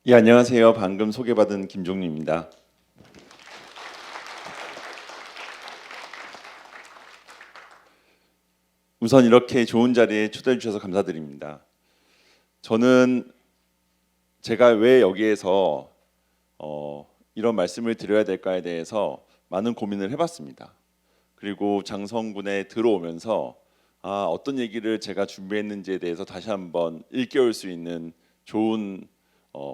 예, 안녕하세요. 방금 소개받은 김종류입니다. 우선 이렇게 좋은 자리에 초대해 주셔서 감사드립니다. 저는 제가 왜 여기에서 이런 말씀을 드려야 될까에 대해서 많은 고민을 해봤습니다. 그리고 장성군에 들어오면서 어떤 얘기를 제가 준비했는지에 대해서 다시 한번 일깨울 수 있는 좋은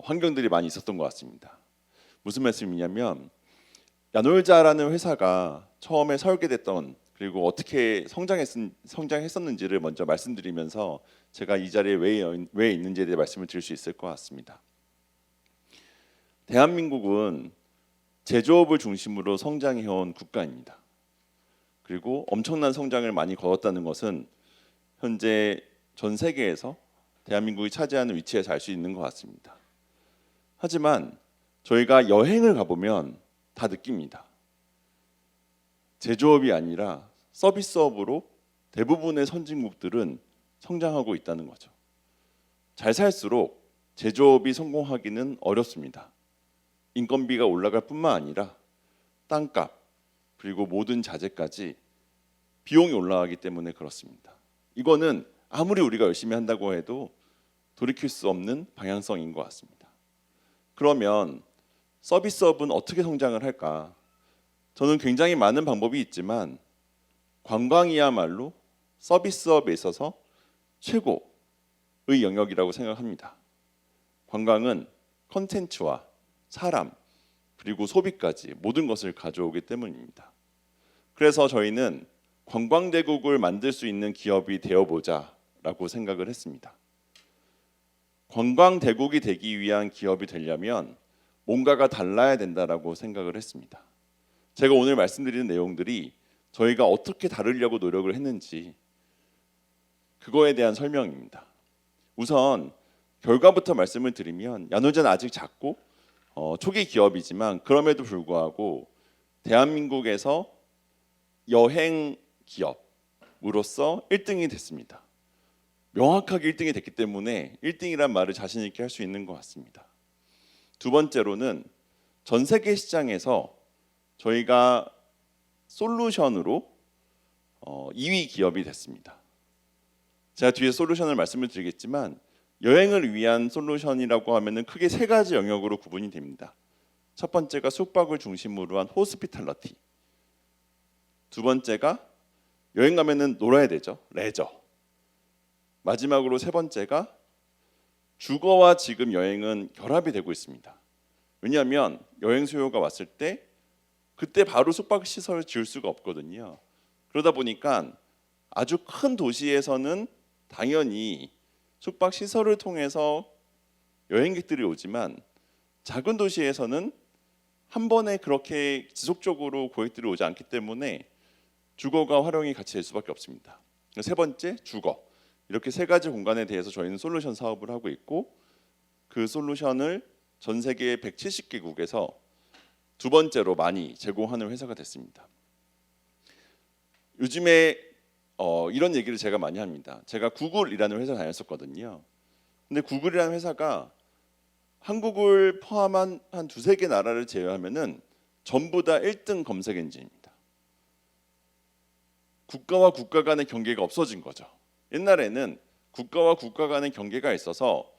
환경들이 많이 있었던 것 같습니다. 무슨 말씀이냐면 야놀자라는 회사가 처음에 설계됐던 그리고 어떻게 성장했었는지를 먼저 말씀드리면서 제가 이 자리에 왜 있는지에 대해 말씀을 드릴 수 있을 것 같습니다. 대한민국은 제조업을 중심으로 성장해온 국가입니다. 그리고 엄청난 성장을 많이 거뒀다는 것은 현재 전 세계에서 대한민국이 차지하는 위치에서 알 수 있는 것 같습니다. 하지만 저희가 여행을 가보면 다 느낍니다. 제조업이 아니라 서비스업으로 대부분의 선진국들은 성장하고 있다는 거죠. 잘 살수록 제조업이 성공하기는 어렵습니다. 인건비가 올라갈 뿐만 아니라 땅값 그리고 모든 자재까지 비용이 올라가기 때문에 그렇습니다. 이거는 아무리 우리가 열심히 한다고 해도 돌이킬 수 없는 방향성인 것 같습니다. 그러면 서비스업은 어떻게 성장을 할까? 저는 굉장히 많은 방법이 있지만 관광이야말로 서비스업에 있어서 최고의 영역이라고 생각합니다. 관광은 컨텐츠와 사람 그리고 소비까지 모든 것을 가져오기 때문입니다. 그래서 저희는 관광대국을 만들 수 있는 기업이 되어보자라고 생각을 했습니다. 관광대국이 되기 위한 기업이 되려면 뭔가가 달라야 된다라고 생각을 했습니다. 제가 오늘 말씀드리는 내용들이 저희가 어떻게 다르려고 노력을 했는지 그거에 대한 설명입니다. 우선 결과부터 말씀을 드리면 야놀자는 아직 작고 초기 기업이지만 그럼에도 불구하고 대한민국에서 여행 기업으로서 1등이 됐습니다. 명확하게 1등이 됐기 때문에 1등이란 말을 자신 있게 할 수 있는 것 같습니다. 두 번째로는 전 세계 시장에서 저희가 솔루션으로 2위 기업이 됐습니다. 제가 뒤에 솔루션을 말씀을 드리겠지만 여행을 위한 솔루션이라고 하면은 크게 세 가지 영역으로 구분이 됩니다. 첫 번째가 숙박을 중심으로 한 호스피탈러티. 두 번째가 여행 가면은 놀아야 되죠. 레저. 마지막으로 세 번째가 주거와 지금 여행은 결합이 되고 있습니다. 왜냐하면 여행 수요가 왔을 때 그때 바로 숙박 시설을 지을 수가 없거든요. 그러다 보니까 아주 큰 도시에서는 당연히 숙박 시설을 통해서 여행객들이 오지만 작은 도시에서는 한 번에 그렇게 지속적으로 고객들이 오지 않기 때문에 주거가 활용이 같이 될 수밖에 없습니다. 세 번째, 주거. 이렇게 세 가지 공간에 대해서 저희는 솔루션 사업을 하고 있고 그 솔루션을 전 세계 170개국에서 두 번째로 많이 제공하는 회사가 됐습니다. 요즘에 이런 얘기를 제가 많이 합니다. 제가 구글이라는 회사 다녔었거든요. 근데 구글이라는 회사가 한국을 포함한 한 두세 개 나라를 제외하면은 전부 다 1등 검색 엔진입니다. 국가와 국가 간의 경계가 없어진 거죠. 옛날에는 국가와 국가 간의 경계가 있어서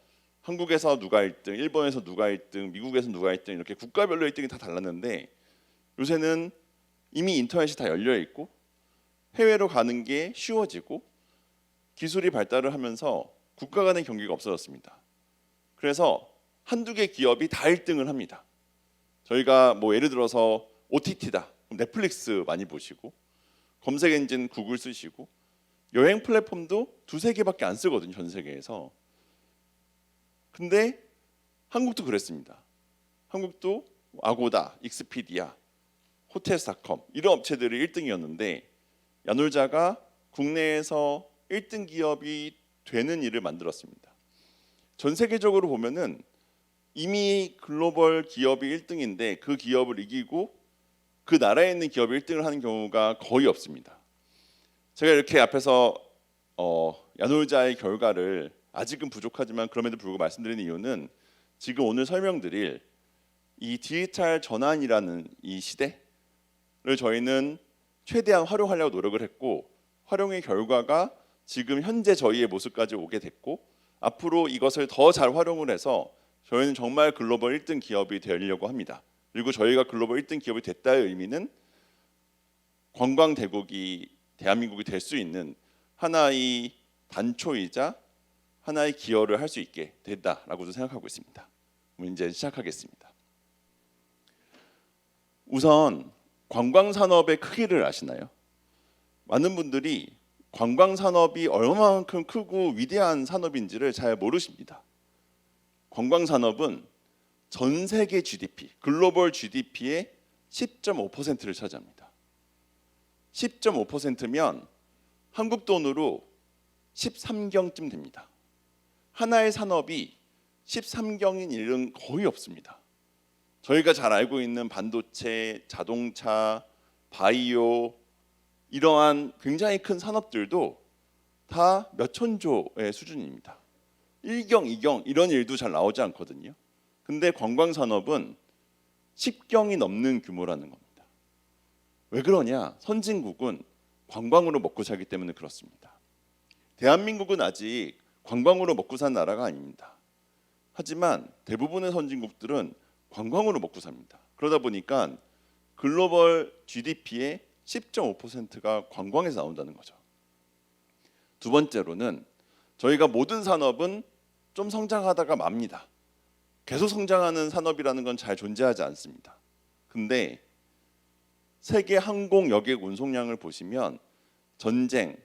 한국에서 누가 1등, 일본에서 누가 1등, 미국에서 누가 1등 이렇게 국가별로 1등이 다 달랐는데 요새는 이미 인터넷이 다 열려 있고 해외로 가는 게 쉬워지고 기술이 발달을 하면서 국가 간의 경계가 없어졌습니다. 그래서 한두 개 기업이 다 1등을 합니다. 저희가 뭐 예를 들어서 OTT다. 넷플릭스 많이 보시고 검색 엔진 구글 쓰시고 여행 플랫폼도 두세 개밖에 안 쓰거든요. 전 세계에서. 근데 한국도 그랬습니다. 한국도 아고다, 익스피디아, 호텔스닷컴 이런 업체들이 1등이었는데 야놀자가 국내에서 1등 기업이 되는 일을 만들었습니다. 전 세계적으로 보면은 이미 글로벌 기업이 1등인데 그 기업을 이기고 그 나라에 있는 기업이 1등을 하는 경우가 거의 없습니다. 제가 이렇게 앞에서 야놀자의 결과를 아직은 부족하지만 그럼에도 불구하고 말씀드리는 이유는 지금 오늘 설명드릴 이 디지털 전환이라는 이 시대를 저희는 최대한 활용하려고 노력을 했고, 활용의 결과가 지금 현재 저희의 모습까지 오게 됐고, 앞으로 이것을 더 잘 활용을 해서 저희는 정말 글로벌 1등 기업이 되려고 합니다. 그리고 저희가 글로벌 1등 기업이 됐다의 의미는 관광 대국이 대한민국이 될 수 있는 하나의 단초이자 하나의 기여를 할 수 있게 됐다라고도 생각하고 있습니다. 그럼 이제 시작하겠습니다. 우선 관광 산업의 크기를 아시나요? 많은 분들이 관광 산업이 얼마만큼 크고 위대한 산업인지를 잘 모르십니다. 관광 산업은 전 세계 GDP, 글로벌 GDP의 10.5%를 차지합니다. 10.5%면 한국 돈으로 13경쯤 됩니다. 하나의 산업이 13경인 일은 거의 없습니다. 저희가 잘 알고 있는 반도체, 자동차, 바이오 이러한 굉장히 큰 산업들도 다 몇천조의 수준입니다. 1경, 2경 이런 일도 잘 나오지 않거든요. 근데 관광 산업은 10경이 넘는 규모라는 겁니다. 왜 그러냐? 선진국은 관광으로 먹고 살기 때문에 그렇습니다. 대한민국은 아직 관광으로 먹고 사는 나라가 아닙니다. 하지만 대부분의 선진국들은 관광으로 먹고 삽니다. 그러다 보니까 글로벌 GDP의 10.5%가 관광에서 나온다는 거죠. 두 번째로는 저희가 모든 산업은 좀 성장하다가 맙니다. 계속 성장하는 산업이라는 건 잘 존재하지 않습니다. 근데 세계 항공 여객 운송량을 보시면 전쟁,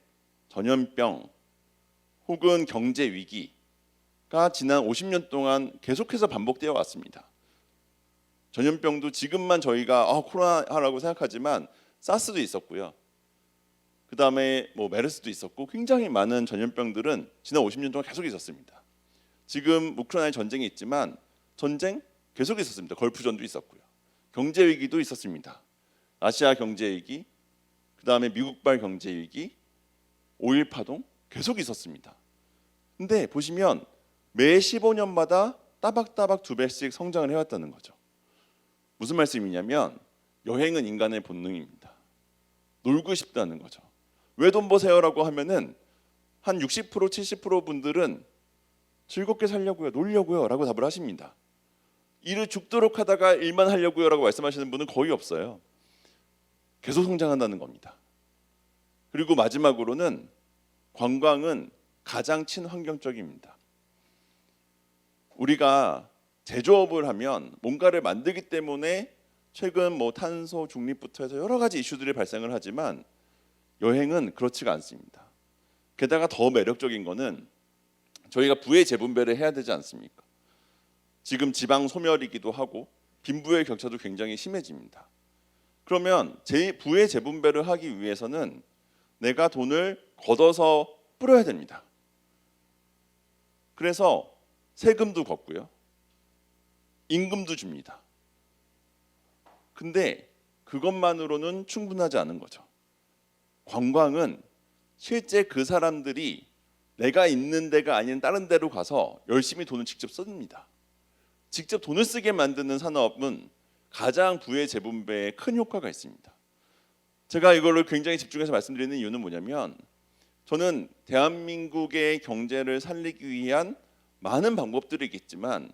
전염병 혹은 경제 위기가 지난 50년 동안 계속해서 반복되어 왔습니다. 전염병도 지금만 저희가 코로나라고 생각하지만 사스도 있었고요. 그 다음에 메르스도 있었고 굉장히 많은 전염병들은 지난 50년 동안 계속 있었습니다. 지금 우크라이나에 전쟁이 있지만 전쟁 계속 있었습니다. 걸프전도 있었고요. 경제 위기도 있었습니다. 아시아 경제 위기, 그 다음에 미국발 경제 위기, 5.1 파동 계속 있었습니다. 근데 보시면 매 15년마다 따박따박 2배씩 성장을 해왔다는 거죠. 무슨 말씀이냐면 여행은 인간의 본능입니다. 놀고 싶다는 거죠. 왜 돈 버세요라고 하면은 한 60% 70% 분들은 즐겁게 살려고요, 놀려고요 라고 답을 하십니다. 일을 죽도록 하다가 일만 하려고요 라고 말씀하시는 분은 거의 없어요. 계속 성장한다는 겁니다. 그리고 마지막으로는 관광은 가장 친환경적입니다. 우리가 제조업을 하면 뭔가를 만들기 때문에 최근 탄소 중립부터 해서 여러 가지 이슈들이 발생을 하지만 여행은 그렇지가 않습니다. 게다가 더 매력적인 거는 저희가 부의 재분배를 해야 되지 않습니까? 지금 지방 소멸이기도 하고 빈부의 격차도 굉장히 심해집니다. 그러면 부의 재분배를 하기 위해서는 내가 돈을 걷어서 뿌려야 됩니다. 그래서 세금도 걷고요. 임금도 줍니다. 근데 그것만으로는 충분하지 않은 거죠. 관광은 실제 그 사람들이 내가 있는 데가 아닌 다른 데로 가서 열심히 돈을 직접 씁니다. 직접 돈을 쓰게 만드는 산업은 가장 부의 재분배에 큰 효과가 있습니다. 제가 이거를 굉장히 집중해서 말씀드리는 이유는 뭐냐면 저는 대한민국의 경제를 살리기 위한 많은 방법들이 있겠지만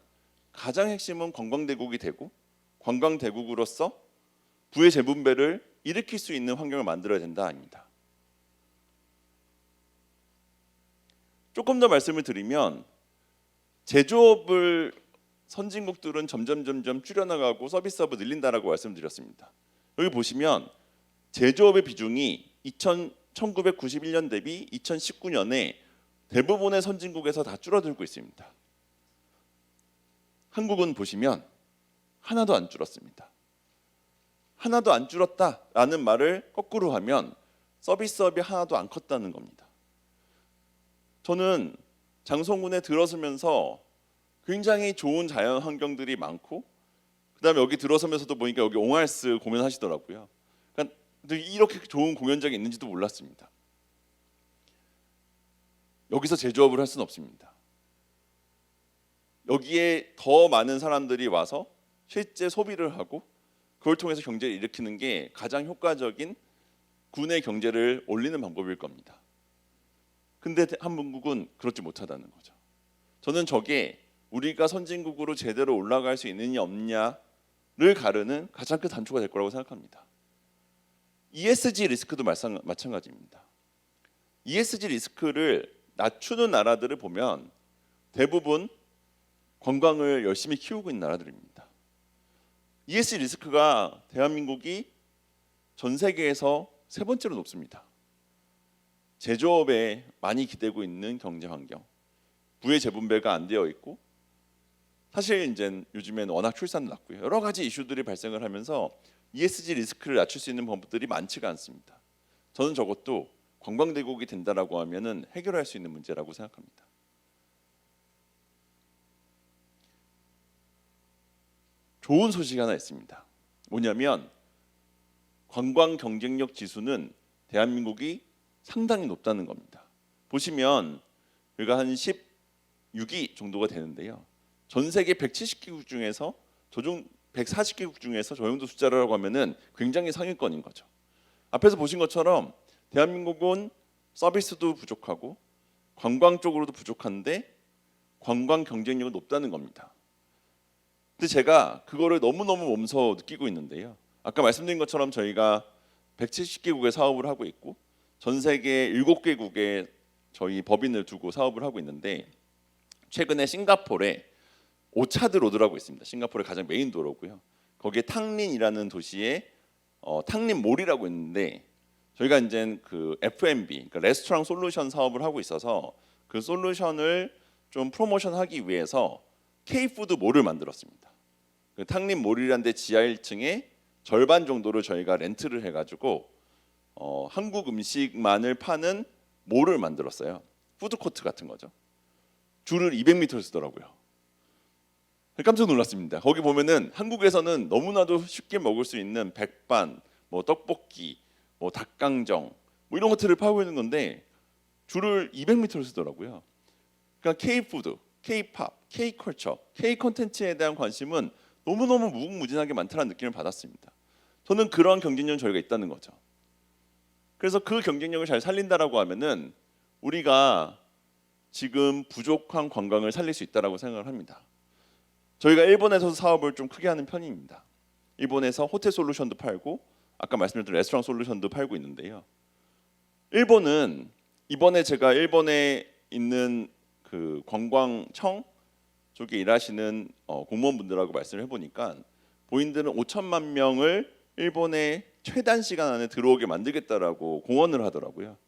가장 핵심은 관광대국이 되고 관광대국으로서 부의 재분배를 일으킬 수 있는 환경을 만들어야 된다 아닙니다. 조금 더 말씀을 드리면 제조업을 선진국들은 점점 줄여나가고 서비스업을 늘린다라고 말씀드렸습니다. 여기 보시면 제조업의 비중이 1991년 대비 2019년에 대부분의 선진국에서 다 줄어들고 있습니다. 한국은 보시면 하나도 안 줄었습니다. 하나도 안 줄었다라는 말을 거꾸로 하면 서비스업이 하나도 안 컸다는 겁니다. 저는 장성군에 들어서면서 굉장히 좋은 자연 환경들이 많고 그다음에 여기 들어서면서도 보니까 여기 옹알스 공연하시더라고요. 그러니까 이렇게 좋은 공연장이 있는지도 몰랐습니다. 여기서 제조업을 할 수는 없습니다. 여기에 더 많은 사람들이 와서 실제 소비를 하고 그걸 통해서 경제를 일으키는 게 가장 효과적인 군의 경제를 올리는 방법일 겁니다. 근데 한국은 그렇지 못하다는 거죠. 저는 저게 우리가 선진국으로 제대로 올라갈 수 있느냐 없냐를 가르는 가장 큰 단초가 될 거라고 생각합니다. ESG 리스크도 마찬가지입니다. ESG 리스크를 낮추는 나라들을 보면 대부분 관광을 열심히 키우고 있는 나라들입니다. ESG 리스크가 대한민국이 전 세계에서 세 번째로 높습니다. 제조업에 많이 기대고 있는 경제 환경, 부의 재분배가 안 되어 있고, 사실 이제 요즘에는 워낙 출산도 낮고요. 여러 가지 이슈들이 발생을 하면서 ESG 리스크를 낮출 수 있는 방법들이 많지가 않습니다. 저는 저것도 관광대국이 된다라고 하면은 해결할 수 있는 문제라고 생각합니다. 좋은 소식이 하나 있습니다. 뭐냐면 관광 경쟁력 지수는 대한민국이 상당히 높다는 겁니다. 보시면 우리가 한 16위 정도가 되는데요. 전 세계 170개국 중에서 140개국 중에서 저 정도 숫자라고 하면은 굉장히 상위권인 거죠. 앞에서 보신 것처럼 대한민국은 서비스도 부족하고 관광 쪽으로도 부족한데 관광 경쟁력은 높다는 겁니다. 근데 제가 그거를 너무너무 몸소 느끼고 있는데요. 아까 말씀드린 것처럼 저희가 170개국에 사업을 하고 있고 전 세계 7개국에 저희 법인을 두고 사업을 하고 있는데 최근에 싱가포르에 오차드 로드라고 있습니다. 싱가포르의 가장 메인 도로고요. 거기에 탕린이라는 도시에 탕린몰이라고 있는데 저희가 이제 그 F&B, 그러니까 레스토랑 솔루션 사업을 하고 있어서 그 솔루션을 좀 프로모션하기 위해서 K푸드 몰을 만들었습니다. 그 탕린몰이라는 데 지하 1층에 절반 정도를 저희가 렌트를 해가지고 한국 음식만을 파는 몰을 만들었어요. 푸드코트 같은 거죠. 줄을 200m 쓰더라고요. 깜짝 놀랐습니다. 거기 보면은 한국에서는 너무나도 쉽게 먹을 수 있는 백반, 뭐 떡볶이, 뭐 닭강정, 뭐 이런 것들을 파고 있는 건데 줄을 200m를 쓰더라고요. 그러니까 K-푸드, K-팝, K-컬처, K-컨텐츠에 대한 관심은 너무너무 무궁무진하게 많다는 느낌을 받았습니다. 저는 그러한 경쟁력이 저희가 있다는 거죠. 그래서 그 경쟁력을 잘 살린다라고 하면은 우리가 지금 부족한 관광을 살릴 수 있다라고 생각을 합니다. 저희가 일본에서 사업을 좀 크게 하는 편입니다. 일본에서 호텔 솔루션도 팔고 아까 말씀드린 레스토랑 솔루션도 팔고 있는데요. 일본은 이번에 제가 일본에 있는 그 관광청 쪽에 일하시는 공무원분들하고 말씀을 해보니까 본인들은 5천만 명을 일본에 최단 시간 안에 들어오게 만들겠다라고 공언을 하더라고요.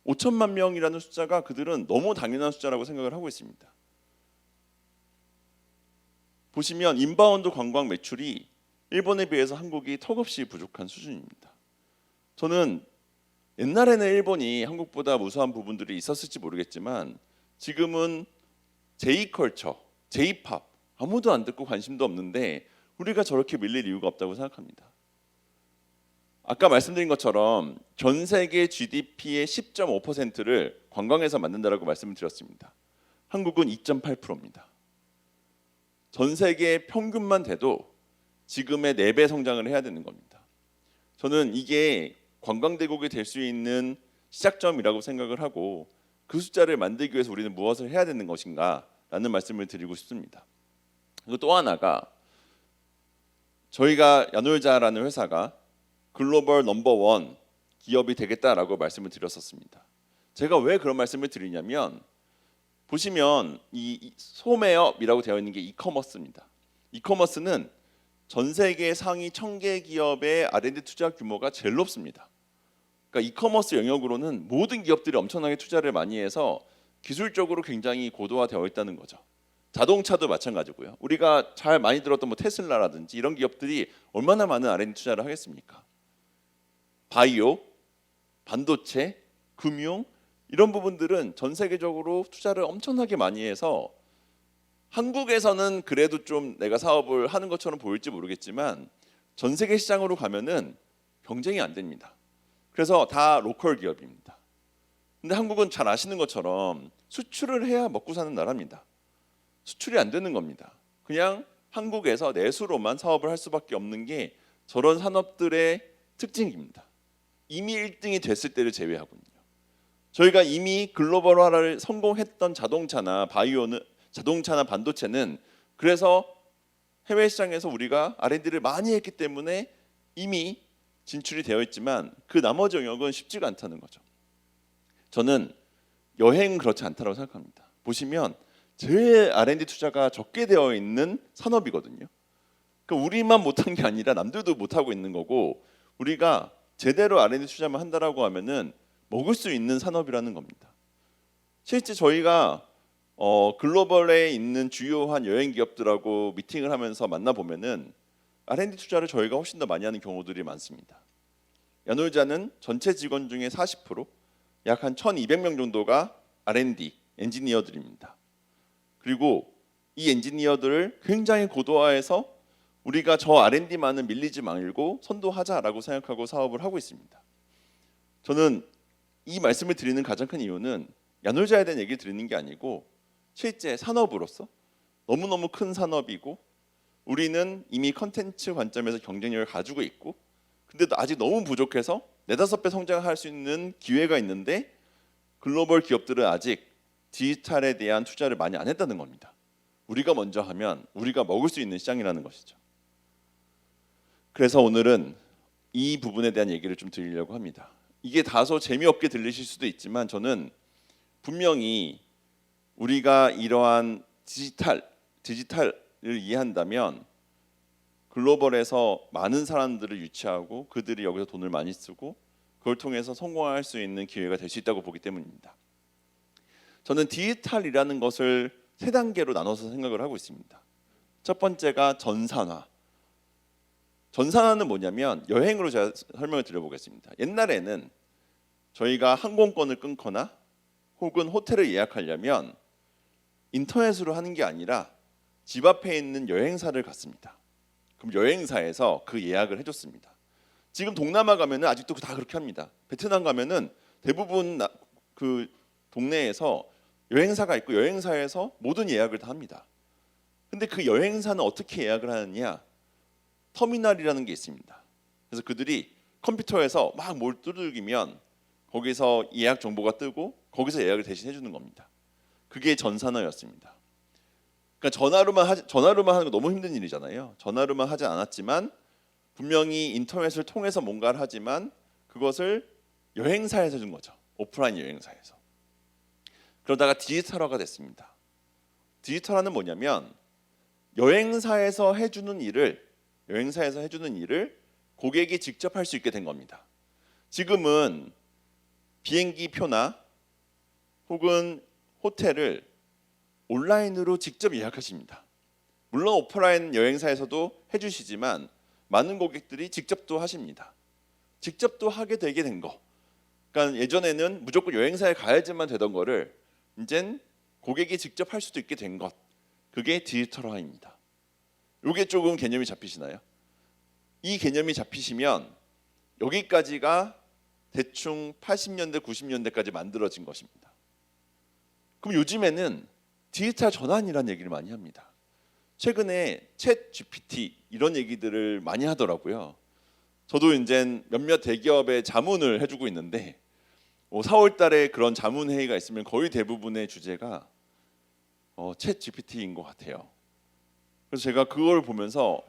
5천만 명이라는 숫자가 그들은 너무 당연한 숫자라고 생각을 하고 있습니다. 보시면 인바운드 관광 매출이 일본에 비해서 한국이 턱없이 부족한 수준입니다. 저는 옛날에는 일본이 한국보다 우수한 부분들이 있었을지 모르겠지만 지금은 J컬처, J팝 아무도 안 듣고 관심도 없는데 우리가 저렇게 밀릴 이유가 없다고 생각합니다. 아까 말씀드린 것처럼 전 세계 GDP의 10.5%를 관광에서 만든다라고 말씀을 드렸습니다. 한국은 2.8%입니다. 전 세계 평균만 돼도 지금의 4배 성장을 해야 되는 겁니다. 저는 이게 관광대국이 될 수 있는 시작점이라고 생각을 하고 그 숫자를 만들기 위해서 우리는 무엇을 해야 되는 것인가 라는 말씀을 드리고 싶습니다. 그리고 또 하나가 저희가 야놀자라는 회사가 글로벌 넘버 1 기업이 되겠다라고 말씀을 드렸었습니다. 제가 왜 그런 말씀을 드리냐면 보시면 이 소매업이라고 되어 있는 게 이커머스입니다. 이커머스는 전 세계 상위 1000개 기업의 R&D 투자 규모가 제일 높습니다. 그러니까 이커머스 영역으로는 모든 기업들이 엄청나게 투자를 많이 해서 기술적으로 굉장히 고도화되어 있다는 거죠. 자동차도 마찬가지고요. 우리가 잘 많이 들었던 뭐 테슬라라든지 이런 기업들이 얼마나 많은 R&D 투자를 하겠습니까? 바이오, 반도체, 금융 이런 부분들은 전 세계적으로 투자를 엄청나게 많이 해서 한국에서는 그래도 좀 내가 사업을 하는 것처럼 보일지 모르겠지만 전 세계 시장으로 가면은 경쟁이 안 됩니다. 그래서 다 로컬 기업입니다. 근데 한국은 잘 아시는 것처럼 수출을 해야 먹고 사는 나라입니다. 수출이 안 되는 겁니다. 그냥 한국에서 내수로만 사업을 할 수밖에 없는 게 저런 산업들의 특징입니다. 이미 1등이 됐을 때를 제외하고는요. 저희가 이미 글로벌화를 성공했던 자동차나 자동차나 반도체는 그래서 해외 시장에서 우리가 R&D를 많이 했기 때문에 이미 진출이 되어 있지만 그 나머지 영역은 쉽지가 않다는 거죠. 저는 여행은 그렇지 않다고 생각합니다. 보시면 제일 R&D 투자가 적게 되어 있는 산업이거든요. 그러니까 우리만 못한 게 아니라 남들도 못하고 있는 거고, 우리가 제대로 R&D 투자만 한다라고 하면은 먹을 수 있는 산업이라는 겁니다. 실제 저희가 글로벌에 있는 주요한 여행 기업들하고 미팅을 하면서 만나 보면은 R&D 투자를 저희가 훨씬 더 많이 하는 경우들이 많습니다. 야놀자는 전체 직원 중에 40%, 약 한 1,200명 정도가 R&D 엔지니어들입니다. 그리고 이 엔지니어들을 굉장히 고도화해서 우리가 저 R&D만은 밀리지 말고 선도하자라고 생각하고 사업을 하고 있습니다. 저는 이 말씀을 드리는 가장 큰 이유는 야놀자에 대한 얘기를 드리는 게 아니고 실제 산업으로서 너무너무 큰 산업이고 우리는 이미 컨텐츠 관점에서 경쟁력을 가지고 있고 근데도 아직 너무 부족해서 4-5배 성장할 수 있는 기회가 있는데 글로벌 기업들은 아직 디지털에 대한 투자를 많이 안 했다는 겁니다. 우리가 먼저 하면 우리가 먹을 수 있는 시장이라는 것이죠. 그래서 오늘은 이 부분에 대한 얘기를 좀 드리려고 합니다. 이게 다소 재미없게 들리실 수도 있지만 저는 분명히 우리가 이러한 디지털을 이해한다면 글로벌에서 많은 사람들을 유치하고 그들이 여기서 돈을 많이 쓰고 그걸 통해서 성공할 수 있는 기회가 될 수 있다고 보기 때문입니다. 저는 디지털이라는 것을 3단계로 나눠서 생각을 하고 있습니다. 첫 번째가 전산화. 전산화는 뭐냐면 여행으로 제가 설명을 드려보겠습니다. 옛날에는 저희가 항공권을 끊거나 혹은 호텔을 예약하려면 인터넷으로 하는 게 아니라 집 앞에 있는 여행사를 갔습니다. 그럼 여행사에서 그 예약을 해줬습니다. 지금 동남아 가면은 아직도 다 그렇게 합니다. 베트남 가면은 대부분 그 동네에서 여행사가 있고 여행사에서 모든 예약을 다 합니다. 근데 그 여행사는 어떻게 예약을 하느냐? 터미널이라는 게 있습니다. 그래서 그들이 컴퓨터에서 막 뭘 두들기면 거기서 예약 정보가 뜨고 거기서 예약을 대신 해주는 겁니다. 그게 전산화였습니다. 그러니까 전화로만 하는 거 너무 힘든 일이잖아요. 전화로만 하지 않았지만 분명히 인터넷을 통해서 뭔가를 하지만 그것을 여행사에서 준 거죠. 오프라인 여행사에서. 그러다가 디지털화가 됐습니다. 디지털화는 뭐냐면 여행사에서 해주는 일을 고객이 직접 할 수 있게 된 겁니다. 지금은 비행기 표나 혹은 호텔을 온라인으로 직접 예약하십니다. 물론 오프라인 여행사에서도 해주시지만 많은 고객들이 직접도 하십니다. 직접도 하게 되게 된 거. 그러니까 예전에는 무조건 여행사에 가야지만 되던 거를 이젠 고객이 직접 할 수도 있게 된 것. 그게 디지털화입니다. 이게 조금 개념이 잡히시나요? 이 개념이 잡히시면 여기까지가 대충 80년대, 90년대까지 만들어진 것입니다. 그럼 요즘에는 디지털 전환이라는 얘기를 많이 합니다. 최근에 챗 GPT 이런 얘기들을 많이 하더라고요. 저도 이제 몇몇 대기업에 자문을 해주고 있는데 4월 달에 그런 자문 회의가 있으면 거의 대부분의 주제가 챗 GPT인 것 같아요. 그래서 제가 그걸 보면서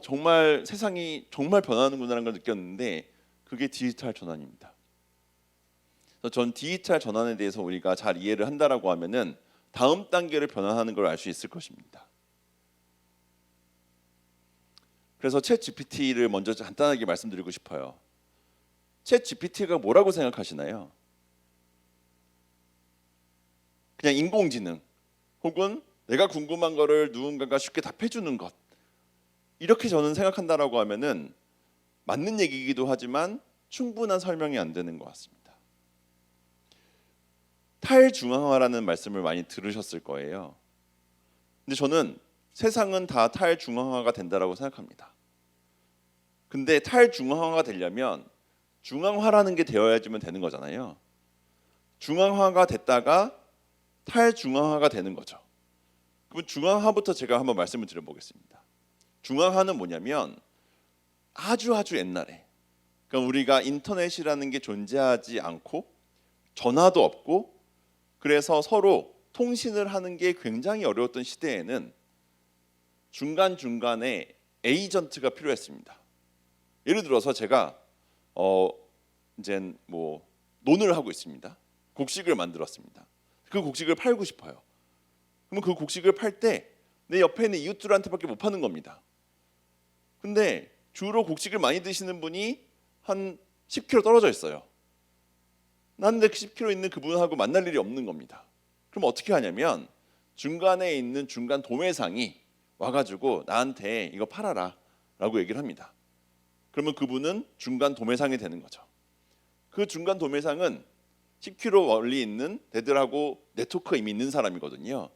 정말 세상이 정말 변하는구나라는 걸 느꼈는데 그게 디지털 전환입니다. 그래서 전 디지털 전환에 대해서 우리가 잘 이해를 한다라고 하면은 다음 단계를 변환하는 걸 알 수 있을 것입니다. 그래서 챗 GPT를 먼저 간단하게 말씀드리고 싶어요. 챗 GPT가 뭐라고 생각하시나요? 그냥 인공지능 혹은 내가 궁금한 거를 누군가가 쉽게 답해주는 것, 이렇게 저는 생각한다라고 하면은 맞는 얘기이기도 하지만 충분한 설명이 안 되는 것 같습니다. 탈중앙화라는 말씀을 많이 들으셨을 거예요. 근데 저는 세상은 다 탈중앙화가 된다라고 생각합니다. 근데 탈중앙화가 되려면 중앙화라는 게 되어야지만 되는 거잖아요. 중앙화가 됐다가 탈중앙화가 되는 거죠. 그럼 중앙화부터 제가 한번 말씀을 드려보겠습니다. 중앙화는 뭐냐면 아주 옛날에, 그러니까 우리가 인터넷이라는 게 존재하지 않고 전화도 없고 그래서 서로 통신을 하는 게 굉장히 어려웠던 시대에는 중간중간에 에이전트가 필요했습니다. 예를 들어서 제가 이제 뭐 논을 하고 있습니다. 곡식을 만들었습니다. 그 곡식을 팔고 싶어요. 그러면 그 곡식을 팔 때 내 옆에 있는 이웃들한테밖에 못 파는 겁니다. 근데 주로 곡식을 많이 드시는 분이 한 10km 떨어져 있어요. 나는 10km 있는 그분하고 만날 일이 없는 겁니다. 그럼 어떻게 하냐면 중간에 있는 중간 도매상이 와가지고 나한테 이거 팔아라 라고 얘기를 합니다. 그러면 그분은 중간 도매상이 되는 거죠. 그 중간 도매상은 10km 멀리 있는 대들하고 네트워크가 이미 있는 사람이거든요.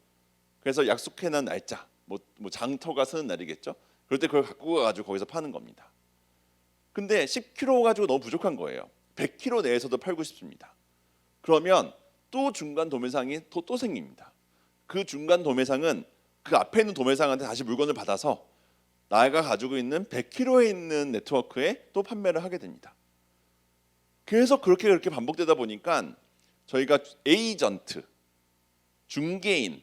그래서 약속해놓은 날짜, 뭐 장터가 서는 날이겠죠. 그럴 때 그걸 갖고 가가지고 거기서 파는 겁니다. 근데 10km 가지고 너무 부족한 거예요. 100km 내에서도 팔고 싶습니다. 그러면 또 중간 도매상이 또 생깁니다. 그 중간 도매상은 그 앞에 있는 도매상한테 다시 물건을 받아서 나가 가지고 있는 100km에 있는 네트워크에 또 판매를 하게 됩니다. 그래서 그렇게 반복되다 보니까 저희가 에이전트, 중개인,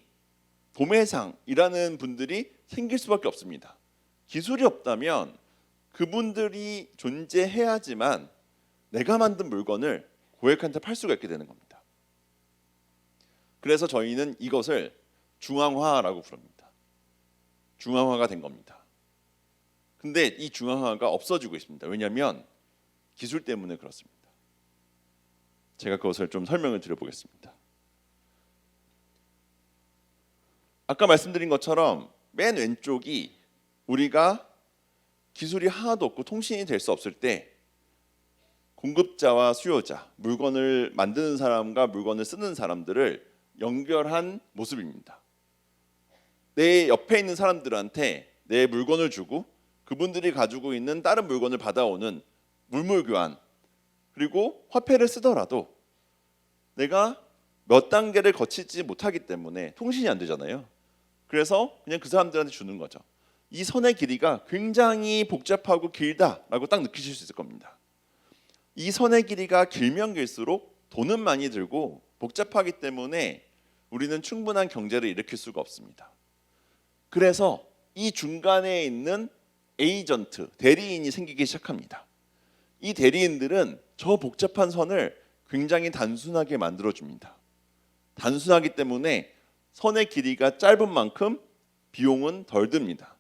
도매상이라는 분들이 생길 수밖에 없습니다. 기술이 없다면 그분들이 존재해야지만 내가 만든 물건을 고객한테 팔 수가 있게 되는 겁니다. 그래서 저희는 이것을 중앙화라고 부릅니다. 중앙화가 된 겁니다. 근데 이 중앙화가 없어지고 있습니다. 왜냐하면 기술 때문에 그렇습니다. 제가 그것을 좀 설명을 드려보겠습니다. 아까 말씀드린 것처럼 맨 왼쪽이 우리가 기술이 하나도 없고 통신이 될 수 없을 때 공급자와 수요자, 물건을 만드는 사람과 물건을 쓰는 사람들을 연결한 모습입니다. 내 옆에 있는 사람들한테 내 물건을 주고 그분들이 가지고 있는 다른 물건을 받아오는 물물 교환, 그리고 화폐를 쓰더라도 내가 몇 단계를 거치지 못하기 때문에 통신이 안 되잖아요. 그래서 그냥 그 사람들한테 주는 거죠. 이 선의 길이가 굉장히 복잡하고 길다라고 딱 느끼실 수 있을 겁니다. 이 선의 길이가 길면 길수록 돈은 많이 들고 복잡하기 때문에 우리는 충분한 경제를 일으킬 수가 없습니다. 그래서 이 중간에 있는 에이전트, 대리인이 생기기 시작합니다. 이 대리인들은 저 복잡한 선을 굉장히 단순하게 만들어줍니다. 단순하기 때문에 선의 길이가 짧은 만큼 비용은 덜 듭니다.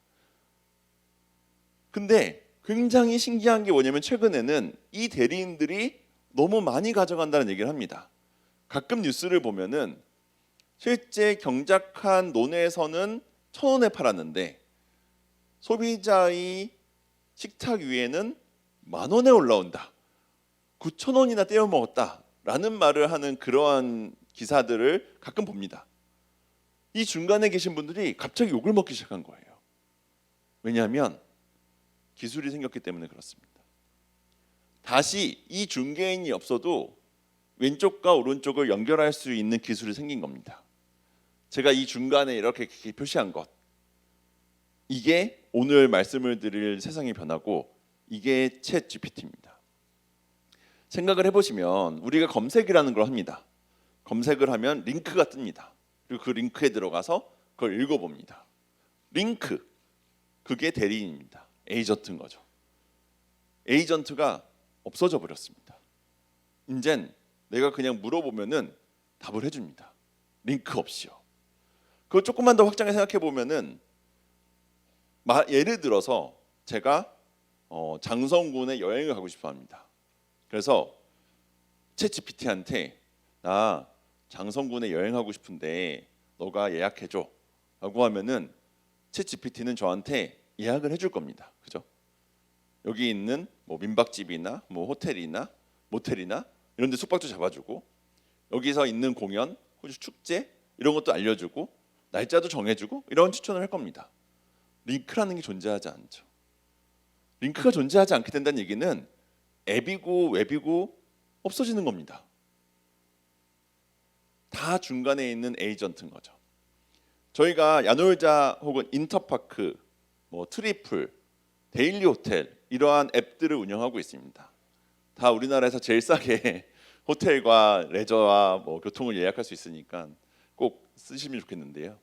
근데 굉장히 신기한 게 뭐냐면 최근에는 이 대리인들이 너무 많이 가져간다는 얘기를 합니다. 가끔 뉴스를 보면은 실제 경작한 논에서는 1,000원에 팔았는데 소비자의 식탁 위에는 10,000원에 올라온다. 9,000원이나 떼어 먹었다라는 말을 하는 그러한 기사들을 가끔 봅니다. 이 중간에 계신 분들이 갑자기 욕을 먹기 시작한 거예요. 왜냐하면 기술이 생겼기 때문에 그렇습니다. 다시 이 중개인이 없어도 왼쪽과 오른쪽을 연결할 수 있는 기술이 생긴 겁니다. 제가 이 중간에 이렇게 표시한 것, 이게 오늘 말씀을 드릴 세상의 변화고 이게 챗 GPT입니다. 생각을 해보시면 우리가 검색이라는 걸 합니다. 검색을 하면 링크가 뜹니다. 그리고 그 링크에 들어가서 그걸 읽어봅니다. 링크, 그게 대리인입니다. 에이전트인 거죠. 에이전트가 없어져 버렸습니다. 이젠 내가 그냥 물어보면은 답을 해줍니다. 링크 없이요. 그걸 조금만 더 확장해 생각해 보면은 예를 들어서 제가 장성군에 여행을 가고 싶어 합니다. 그래서 챗 GPT한테 나 장성군에 여행하고 싶은데 너가 예약해줘 라고 하면은 챗 GPT는 저한테 예약을 해줄 겁니다. 그죠? 여기 있는 뭐 민박집이나 뭐 호텔이나 모텔이나 이런 데 숙박도 잡아주고 여기서 있는 공연, 호주 축제 이런 것도 알려주고 날짜도 정해주고 이런 추천을 할 겁니다. 링크라는 게 존재하지 않죠. 링크가 존재하지 않게 된다는 얘기는 앱이고 웹이고 없어지는 겁니다. 다 중간에 있는 에이전트인 거죠. 저희가 야놀자 혹은 인터파크, 뭐 트리플, 데일리 호텔 이러한 앱들을 운영하고 있습니다. 다 우리나라에서 제일 싸게 호텔과 레저와 뭐 교통을 예약할 수 있으니까 꼭 쓰시면 좋겠는데요.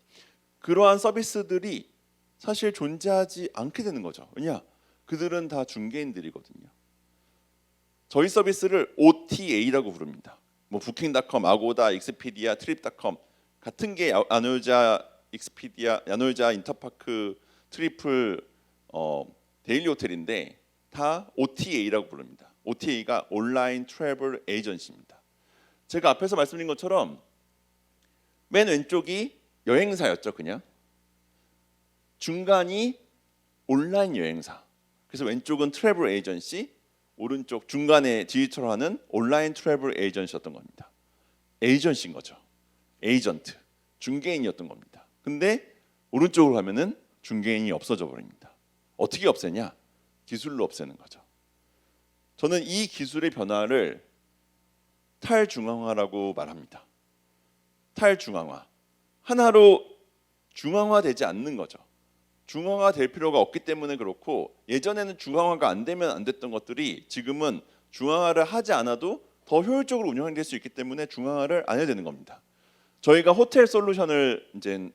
그러한 서비스들이 사실 존재하지 않게 되는 거죠. 왜냐? 그들은 다 중개인들이거든요. 저희 서비스를 OTA라고 부릅니다. 뭐 부킹닷컴, 아고다, 익스피디아, 트립닷컴 같은 게 야놀자, 익스피디아, 야놀자, 인터파크, 트리플, 데일리 호텔인데 다 OTA라고 부릅니다. OTA가 온라인 트래블 에이전시입니다. 제가 앞에서 말씀드린 것처럼 맨 왼쪽이 여행사였죠, 그냥. 중간이 온라인 여행사. 그래서 왼쪽은 트래블 에이전시, 오른쪽 중간에 디지털화는 온라인 트래블 에이전시였던 겁니다. 에이전시인 거죠. 에이전트, 중개인이었던 겁니다. 근데 오른쪽으로 가면은 중개인이 없어져 버립니다. 어떻게 없애냐? 기술로 없애는 거죠. 저는 이 기술의 변화를 탈중앙화라고 말합니다. 탈중앙화. 하나로 중앙화되지 않는 거죠. 중앙화될 필요가 없기 때문에 그렇고 예전에는 중앙화가 안 되면 안 됐던 것들이 지금은 중앙화를 하지 않아도 더 효율적으로 운영될 수 있기 때문에 중앙화를 안 해야 되는 겁니다. 저희가 호텔 솔루션을 이제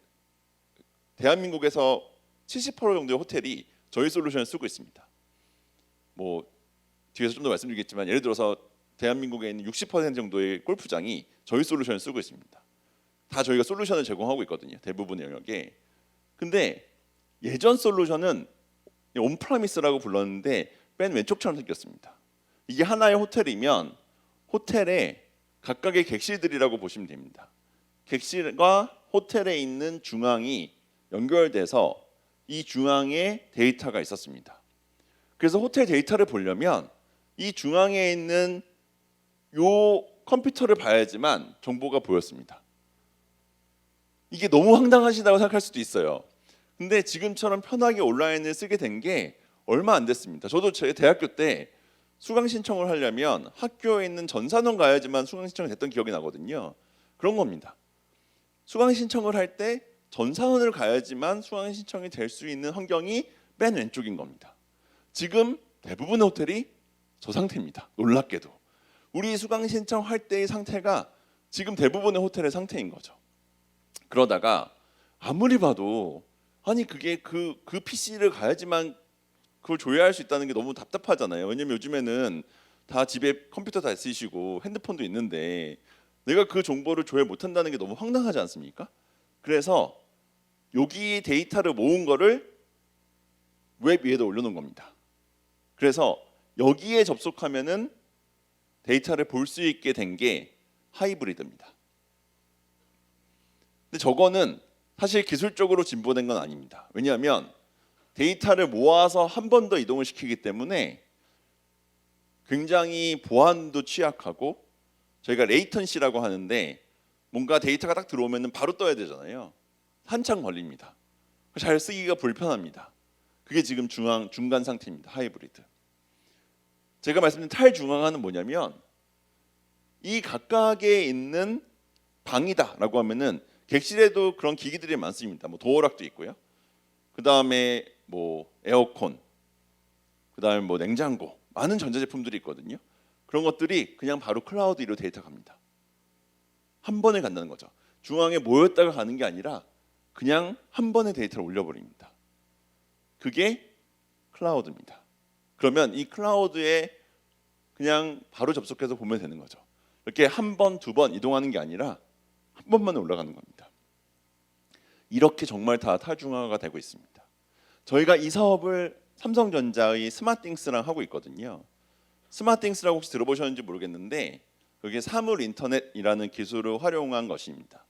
대한민국에서 70% 정도의 호텔이 저희 솔루션을 쓰고 있습니다. 뭐 뒤에서 좀 더 말씀드리겠지만 예를 들어서 대한민국에 있는 60% 정도의 골프장이 저희 솔루션을 쓰고 있습니다. 다 저희가 솔루션을 제공하고 있거든요. 대부분의 영역에. 근데 예전 솔루션은 온프라미스라고 불렀는데 맨 왼쪽처럼 생겼습니다. 이게 하나의 호텔이면 호텔에 각각의 객실들이라고 보시면 됩니다. 객실과 호텔에 있는 중앙이 연결돼서 이 중앙에 데이터가 있었습니다. 그래서 호텔 데이터를 보려면 이 중앙에 있는 요 컴퓨터를 봐야지만 정보가 보였습니다. 이게 너무 황당하시다고 생각할 수도 있어요. 근데 지금처럼 편하게 온라인을 쓰게 된 게 얼마 안 됐습니다. 저도 제 대학교 때 수강 신청을 하려면 학교에 있는 전산원 가야지만 수강 신청이 됐던 기억이 나거든요. 그런 겁니다. 수강 신청을 할 때 전산원을 가야지만 수강 신청이 될 수 있는 환경이 맨 왼쪽인 겁니다. 지금 대부분의 호텔이 저 상태입니다. 놀랍게도. 우리 수강 신청할 때의 상태가 지금 대부분의 호텔의 상태인 거죠. 그러다가 아무리 봐도 아니 그게 그 PC를 가야지만 그걸 조회할 수 있다는 게 너무 답답하잖아요. 왜냐면 요즘에는 다 집에 컴퓨터 다 쓰시고 핸드폰도 있는데 내가 그 정보를 조회 못한다는 게 너무 황당하지 않습니까? 그래서 여기 데이터를 모은 거를 웹 위에다 올려놓은 겁니다. 그래서 여기에 접속하면은 데이터를 볼 수 있게 된 게 하이브리드입니다. 근데 저거는 사실 기술적으로 진보된 건 아닙니다. 왜냐하면 데이터를 모아서 한 번 더 이동을 시키기 때문에 굉장히 보안도 취약하고 저희가 레이턴시라고 하는데 뭔가 데이터가 딱 들어오면 바로 떠야 되잖아요. 한참 걸립니다. 잘 쓰기가 불편합니다. 그게 지금 중간 상태입니다. 하이브리드. 제가 말씀드린 탈중앙화는 뭐냐면 이 각각에 있는 방이다라고 하면은 객실에도 그런 기기들이 많습니다. 뭐 도어락도 있고요. 그 다음에 뭐 에어컨, 그 다음에 뭐 냉장고, 많은 전자제품들이 있거든요. 그런 것들이 그냥 바로 클라우드 1로 데이터 갑니다. 한 번에 간다는 거죠. 중앙에 모였다가 가는 게 아니라 그냥 한 번에 데이터를 올려버립니다. 그게 클라우드입니다. 그러면 이 클라우드에 그냥 바로 접속해서 보면 되는 거죠. 이렇게 한 번, 두 번 이동하는 게 아니라 한 번만 올라가는 겁니다. 이렇게 정말 다 탈중앙화가 되고 있습니다. 저희가 이 사업을 삼성전자의 스마띵스랑 하고 있거든요. 스마띵스라고 혹시 들어보셨는지 모르겠는데 그게 사물 인터넷이라는 기술을 활용한 것입니다.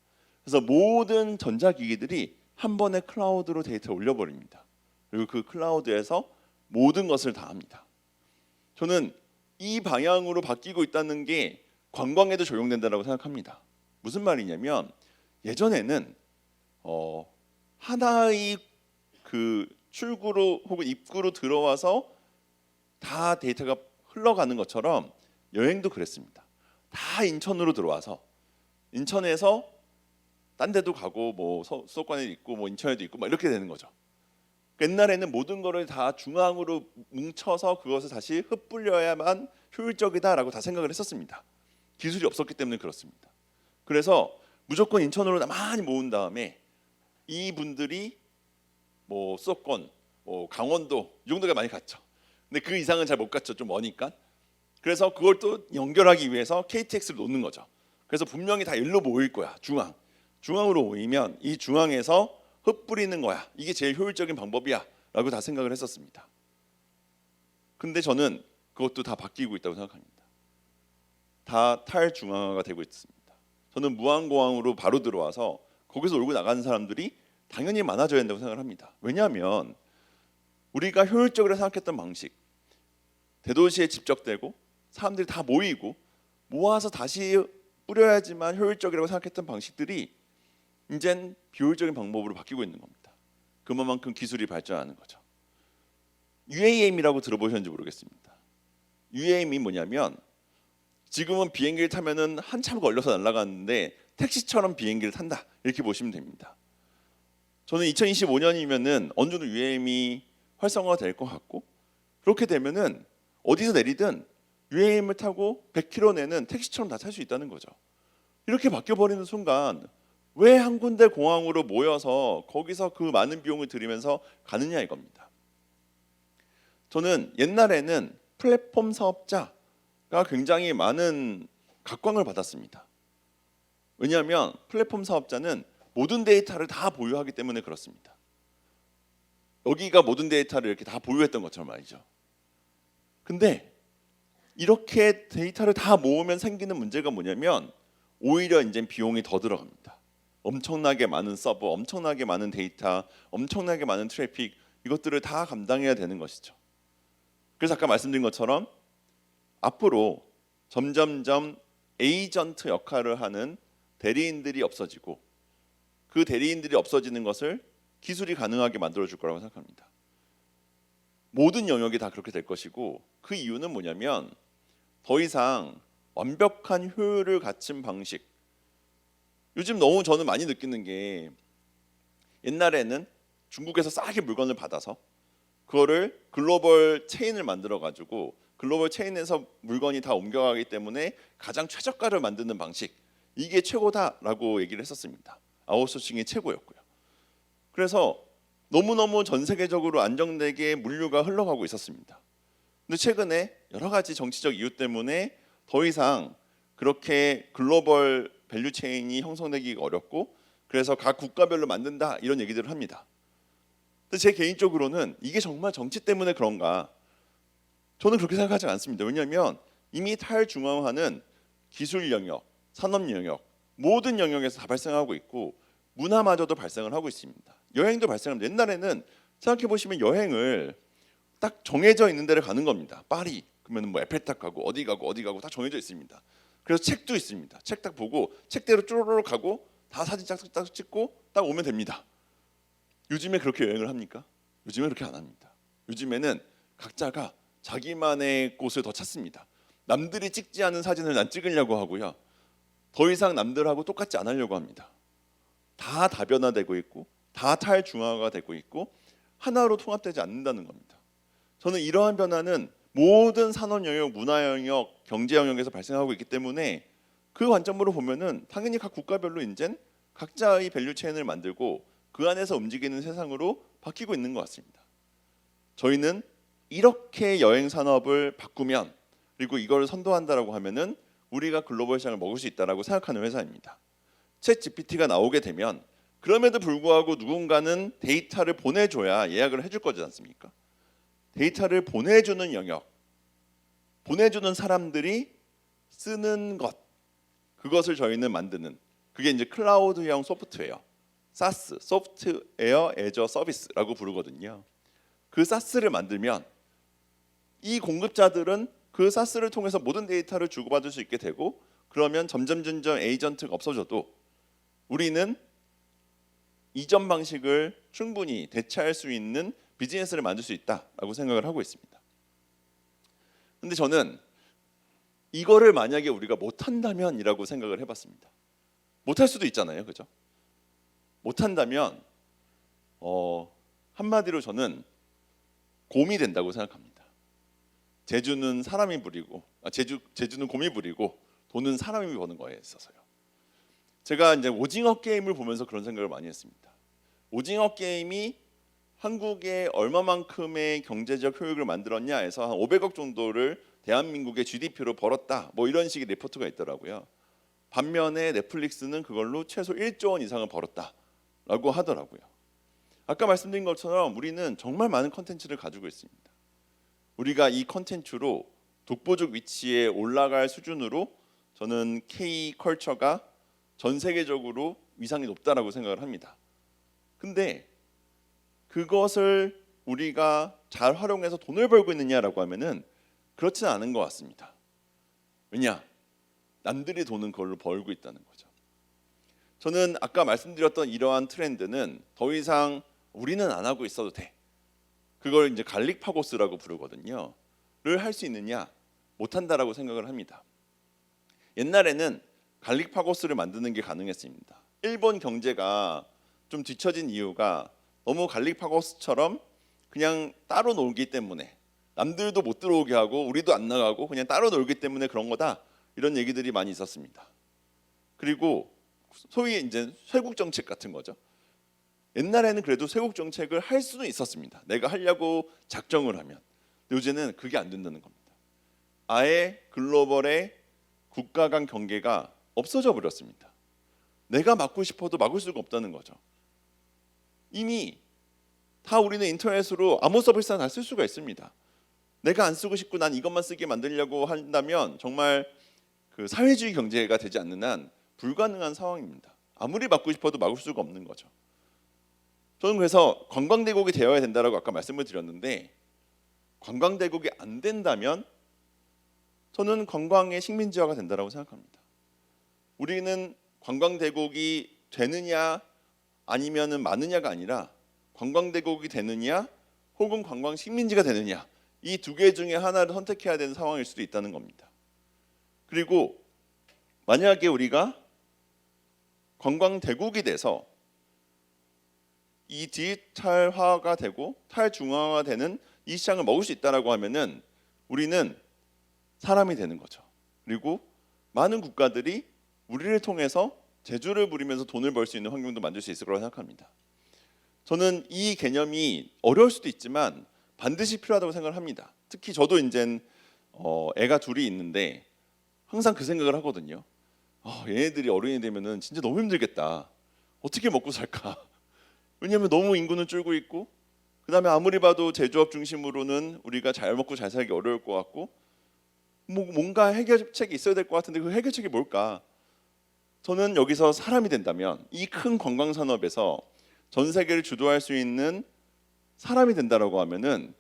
그래서 모든 전자기기들이 한 번에 클라우드로 데이터를 올려버립니다. 그리고 그 클라우드에서 모든 것을 다 합니다. 저는 이 방향으로 바뀌고 있다는 게 관광에도 적용된다고 생각합니다. 무슨 말이냐면 예전에는 하나의 그 출구로 혹은 입구로 들어와서 다 데이터가 흘러가는 것처럼 여행도 그랬습니다. 다 인천으로 들어와서 인천에서 딴 데도 가고 뭐 수도권에 있고 뭐 인천에도 있고 막 이렇게 되는 거죠. 옛날에는 모든 거를 다 중앙으로 뭉쳐서 그것을 다시 흩뿌려야만 효율적이다라고 다 생각을 했었습니다. 기술이 없었기 때문에 그렇습니다. 그래서 무조건 인천으로 많이 모은 다음에 이분들이 뭐 수도권, 뭐 강원도 이 정도가 많이 갔죠. 근데 그 이상은 잘 못 갔죠. 좀 머니까. 그래서 그걸 또 연결하기 위해서 KTX를 놓는 거죠. 그래서 분명히 다 일로 모일 거야. 중앙으로 모이면 이 중앙에서 흩뿌리는 거야. 이게 제일 효율적인 방법이야 라고 다 생각을 했었습니다. 근데 저는 그것도 다 바뀌고 있다고 생각합니다. 다 탈중앙화가 되고 있습니다. 저는 무안공항으로 바로 들어와서 거기서 놀고 나가는 사람들이 당연히 많아져야 된다고 생각을 합니다. 왜냐하면 우리가 효율적으로 생각했던 방식, 대도시에 집적되고 사람들이 다 모이고 모아서 다시 뿌려야지만 효율적이라고 생각했던 방식들이 이젠 비효율적인 방법으로 바뀌고 있는 겁니다. 그만큼 기술이 발전하는 거죠. UAM이라고 들어보셨는지 모르겠습니다. UAM이 뭐냐면 지금은 비행기를 타면은 한참 걸려서 날아가는데 택시처럼 비행기를 탄다 이렇게 보시면 됩니다. 저는 2025년이면은 어느 정도 UAM이 활성화가 될 것 같고 그렇게 되면은 어디서 내리든 UAM을 타고 100km 내는 택시처럼 다 탈 수 있다는 거죠. 이렇게 바뀌어 버리는 순간 왜 한 군데 공항으로 모여서 거기서 그 많은 비용을 들이면서 가느냐 이겁니다. 저는 옛날에는 플랫폼 사업자가 굉장히 많은 각광을 받았습니다. 왜냐하면 플랫폼 사업자는 모든 데이터를 다 보유하기 때문에 그렇습니다. 여기가 모든 데이터를 이렇게 다 보유했던 것처럼 말이죠. 근데 이렇게 데이터를 다 모으면 생기는 문제가 뭐냐면 오히려 이제 비용이 더 들어갑니다. 엄청나게 많은 서버, 엄청나게 많은 데이터, 엄청나게 많은 트래픽 이것들을 다 감당해야 되는 것이죠. 그래서 아까 말씀드린 것처럼 앞으로 점점점 에이전트 역할을 하는 대리인들이 없어지고 그 대리인들이 없어지는 것을 기술이 가능하게 만들어줄 거라고 생각합니다. 모든 영역이 다 그렇게 될 것이고 그 이유는 뭐냐면 더 이상 완벽한 효율을 갖춘 방식 요즘 너무 저는 많이 느끼는 게 옛날에는 중국에서 싸게 물건을 받아서 그거를 글로벌 체인을 만들어 가지고 글로벌 체인에서 물건이 다 옮겨가기 때문에 가장 최저가를 만드는 방식 이게 최고다라고 얘기를 했었습니다. 아웃소싱이 최고였고요. 그래서 너무너무 전 세계적으로 안정되게 물류가 흘러가고 있었습니다. 근데 최근에 여러 가지 정치적 이유 때문에 더 이상 그렇게 글로벌 밸류 체인이 형성되기가 어렵고 그래서 각 국가별로 만든다 이런 얘기들을 합니다. 근데 제 개인적으로는 이게 정말 정치 때문에 그런가? 저는 그렇게 생각하지 않습니다. 왜냐하면 이미 탈중앙화는 기술 영역, 산업 영역 모든 영역에서 다 발생하고 있고 문화마저도 발생을 하고 있습니다. 여행도 발생합니다. 옛날에는 생각해 보시면 여행을 딱 정해져 있는 데를 가는 겁니다. 파리 그러면 뭐 에펠탑 가고 어디 가고 다 정해져 있습니다. 그래서 책도 있습니다. 책 딱 보고 책대로 쪼르르 가고 다 사진 짝짝 찍고 딱 오면 됩니다. 요즘에 그렇게 여행을 합니까? 요즘에 그렇게 안 합니다. 요즘에는 각자가 자기만의 곳을 더 찾습니다. 남들이 찍지 않은 사진을 난 찍으려고 하고요. 더 이상 남들하고 똑같지 않으려고 합니다. 다 다변화되고 있고 다 탈중앙화가 되고 있고 하나로 통합되지 않는다는 겁니다. 저는 이러한 변화는 모든 산업 영역, 문화 영역, 경제 영역에서 발생하고 있기 때문에 그 관점으로 보면은 당연히 각 국가별로 이제 각자의 밸류 체인을 만들고 그 안에서 움직이는 세상으로 바뀌고 있는 것 같습니다. 저희는 이렇게 여행 산업을 바꾸면 그리고 이걸 선도한다라고 하면은 우리가 글로벌 시장을 먹을 수 있다라고 생각하는 회사입니다. 챗 GPT가 나오게 되면 그럼에도 불구하고 누군가는 데이터를 보내줘야 예약을 해줄 거지 않습니까? 데이터를 보내주는 영역, 보내주는 사람들이 쓰는 것, 그것을 저희는 만드는 그게 이제 클라우드형 소프트웨어, SaaS, 소프트웨어 애저 서비스라고 부르거든요. 그 SaaS를 만들면 이 공급자들은 그 SaaS를 통해서 모든 데이터를 주고받을 수 있게 되고 그러면 점점 에이전트가 없어져도 우리는 이전 방식을 충분히 대체할 수 있는 비즈니스를 만들 수 있다라고 생각을 하고 있습니다. 근데 저는 이거를 만약에 우리가 못한다면이라고 생각을 해봤습니다. 못할 수도 있잖아요, 그죠? 못한다면 한마디로 저는 곰이 된다고 생각합니다. 제주는 사람이 부리고 제주는 곰이 부리고 돈은 사람이 버는 거에 있어서요. 제가 이제 오징어 게임을 보면서 그런 생각을 많이 했습니다. 오징어 게임이 한국에 얼마만큼의 경제적 효익을 만들었냐 해서 한 500억 정도를 대한민국의 GDP로 벌었다. 뭐 이런 식의 리포트가 있더라고요. 반면에 넷플릭스는 그걸로 최소 1조 원 이상을 벌었다라고 하더라고요. 아까 말씀드린 것처럼 우리는 정말 많은 컨텐츠를 가지고 있습니다. 우리가 이 컨텐츠로 독보적 위치에 올라갈 수준으로 저는 K-컬처가 전 세계적으로 위상이 높다라고 생각을 합니다. 근데 그것을 우리가 잘 활용해서 돈을 벌고 있느냐라고 하면은 그렇지는 않은 것 같습니다. 왜냐? 남들이 돈은 그걸로 벌고 있다는 거죠. 저는 아까 말씀드렸던 이러한 트렌드는 더 이상 우리는 안 하고 있어도 돼. 그걸 이제 갈릭파고스라고 부르거든요. 를 할 수 있느냐? 못한다라고 생각을 합니다. 옛날에는 갈릭파고스를 만드는 게 가능했습니다. 일본 경제가 좀 뒤처진 이유가 너무 갈릭파고스처럼 그냥 따로 놀기 때문에 남들도 못 들어오게 하고 우리도 안 나가고 그냥 따로 놀기 때문에 그런 거다. 이런 얘기들이 많이 있었습니다. 그리고 소위 이제 쇄국 정책 같은 거죠. 옛날에는 그래도 쇄국 정책을 할 수는 있었습니다. 내가 하려고 작정을 하면. 요새는 그게 안 된다는 겁니다. 아예 글로벌의 국가 간 경계가 없어져 버렸습니다. 내가 막고 싶어도 막을 수가 없다는 거죠. 이미 다 우리는 인터넷으로 아무 서비스나 다 쓸 수가 있습니다. 내가 안 쓰고 싶고 난 이것만 쓰게 만들려고 한다면 정말 그 사회주의 경제가 되지 않는 한 불가능한 상황입니다. 아무리 막고 싶어도 막을 수가 없는 거죠. 저는 그래서 관광대국이 되어야 된다라고 아까 말씀을 드렸는데 관광대국이 안 된다면 저는 관광의 식민지화가 된다라고 생각합니다. 우리는 관광대국이 되느냐 아니면은 많으냐가 아니라 관광대국이 되느냐 혹은 관광 식민지가 되느냐 이 두 개 중에 하나를 선택해야 되는 상황일 수도 있다는 겁니다. 그리고 만약에 우리가 관광대국이 돼서 이 디지털화가 되고 탈중앙화가 되는 이 시장을 먹을 수 있다라고 하면은 우리는 사람이 되는 거죠. 그리고 많은 국가들이 우리를 통해서 재주를 부리면서 돈을 벌 수 있는 환경도 만들 수 있을 거라고 생각합니다. 저는 이 개념이 어려울 수도 있지만 반드시 필요하다고 생각을 합니다. 특히 저도 이제 애가 둘이 있는데 항상 그 생각을 하거든요. 얘네들이 어른이 되면은 진짜 너무 힘들겠다. 어떻게 먹고 살까? 왜냐하면 너무 인구는 줄고 있고 그다음에 아무리 봐도 제조업 중심으로는 우리가 잘 먹고 잘 살기 어려울 것 같고 뭔가 해결책이 있어야 될 것 같은데 그 해결책이 뭘까? 저는 여기서 사람이 된다면 이 큰 관광 산업에서 전 세계를 주도할 수 있는 사람이 된다라고 하면은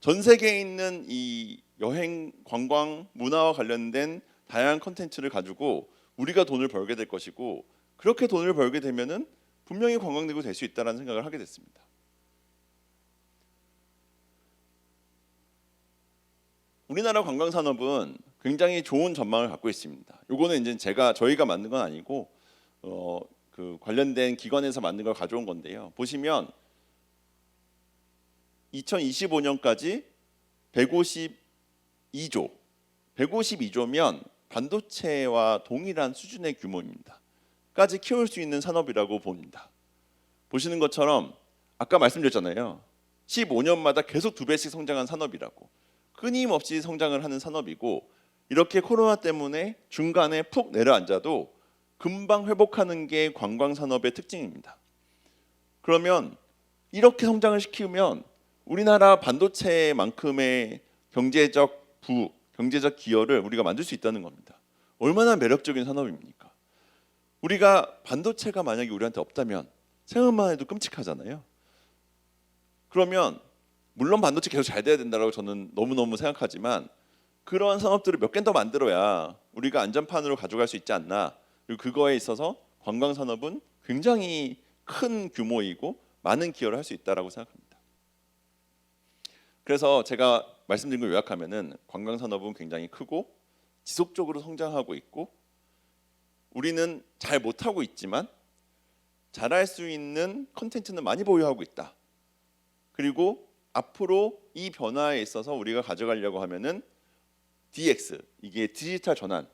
전 세계에 있는 이 여행, 관광, 문화와 관련된 다양한 콘텐츠를 가지고 우리가 돈을 벌게 될 것이고 그렇게 돈을 벌게 되면은 분명히 관광대국이 될 수 있다라는 생각을 하게 됐습니다. 우리나라 관광 산업은 굉장히 좋은 전망을 갖고 있습니다. 요거는 이제 저희가 만든 건 아니고 그 관련된 기관에서 만든 걸 가져온 건데요. 보시면 2025년까지 152조면 반도체와 동일한 수준의 규모입니다. 까지 키울 수 있는 산업이라고 봅니다. 보시는 것처럼 아까 말씀드렸잖아요. 15년마다 계속 2배씩 성장한 산업이라고. 끊임없이 성장을 하는 산업이고 이렇게 코로나 때문에 중간에 푹 내려앉아도 금방 회복하는 게 관광 산업의 특징입니다. 그러면 이렇게 성장을 시키면 우리나라 반도체만큼의 경제적 기여를 우리가 만들 수 있다는 겁니다. 얼마나 매력적인 산업입니까? 우리가 반도체가 만약에 우리한테 없다면 생각만 해도 끔찍하잖아요. 그러면 물론 반도체 계속 잘 돼야 된다고 저는 너무너무 생각하지만 그러한 산업들을 몇 개 더 만들어야 우리가 안전판으로 가져갈 수 있지 않나. 그리고 그거에 있어서 관광 산업은 굉장히 큰 규모이고 많은 기여를 할 수 있다라고 생각합니다. 그래서 제가 말씀드린 걸 요약하면은 관광 산업은 굉장히 크고 지속적으로 성장하고 있고 우리는 잘 못하고 있지만 잘할 수 있는 컨텐츠는 많이 보유하고 있다. 그리고 앞으로 이 변화에 있어서 우리가 가져가려고 하면은 DX, 이게 디지털 전환,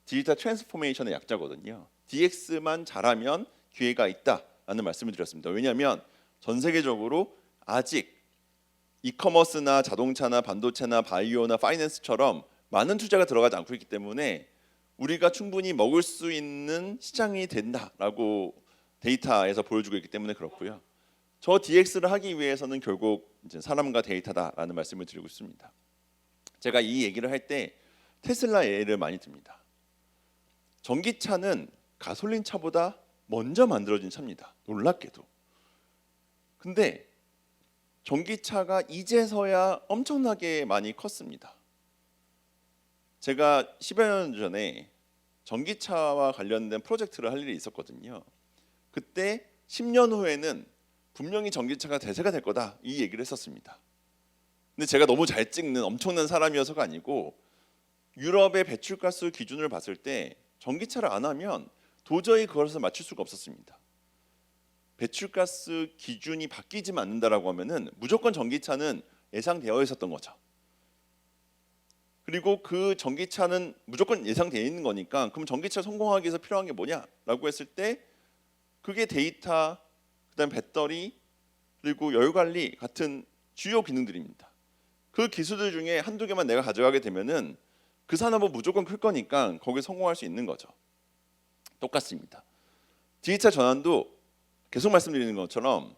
디지털 트랜스포메이션의 약자거든요. DX만 잘하면 기회가 있다라는 말씀을 드렸습니다. 왜냐하면 전 세계적으로 아직 이커머스나 자동차나 반도체나 바이오나 파이낸스처럼 많은 투자가 들어가지 않고 있기 때문에 우리가 충분히 먹을 수 있는 시장이 된다라고 데이터에서 보여주고 있기 때문에 그렇고요. 저 DX를 하기 위해서는 결국 이제 사람과 데이터다라는 말씀을 드리고 있습니다. 제가 이 얘기를 할 때 테슬라 예를 많이 듭니다. 전기차는 가솔린 차보다 먼저 만들어진 차입니다. 놀랍게도. 근데 전기차가 이제서야 엄청나게 많이 컸습니다. 제가 10여 년 전에 전기차와 관련된 프로젝트를 할 일이 있었거든요. 그때 10년 후에는 분명히 전기차가 대세가 될 거다 이 얘기를 했었습니다. 근데 제가 너무 잘 찍는 엄청난 사람이어서가 아니고 유럽의 배출가스 기준을 봤을 때 전기차를 안 하면 도저히 그것을 맞출 수가 없었습니다. 배출가스 기준이 바뀌지만 않는다라고 하면은 무조건 전기차는 예상되어 있었던 거죠. 그리고 그 전기차는 무조건 예상되어 있는 거니까 그럼 전기차 성공하기 위해서 필요한 게 뭐냐라고 했을 때 그게 데이터, 그다음 배터리, 그리고 열 관리 같은 주요 기능들입니다. 그 기술들 중에 한두 개만 내가 가져가게 되면은 그 산업은 무조건 클 거니까 거기에 성공할 수 있는 거죠. 똑같습니다. 디지털 전환도 계속 말씀드리는 것처럼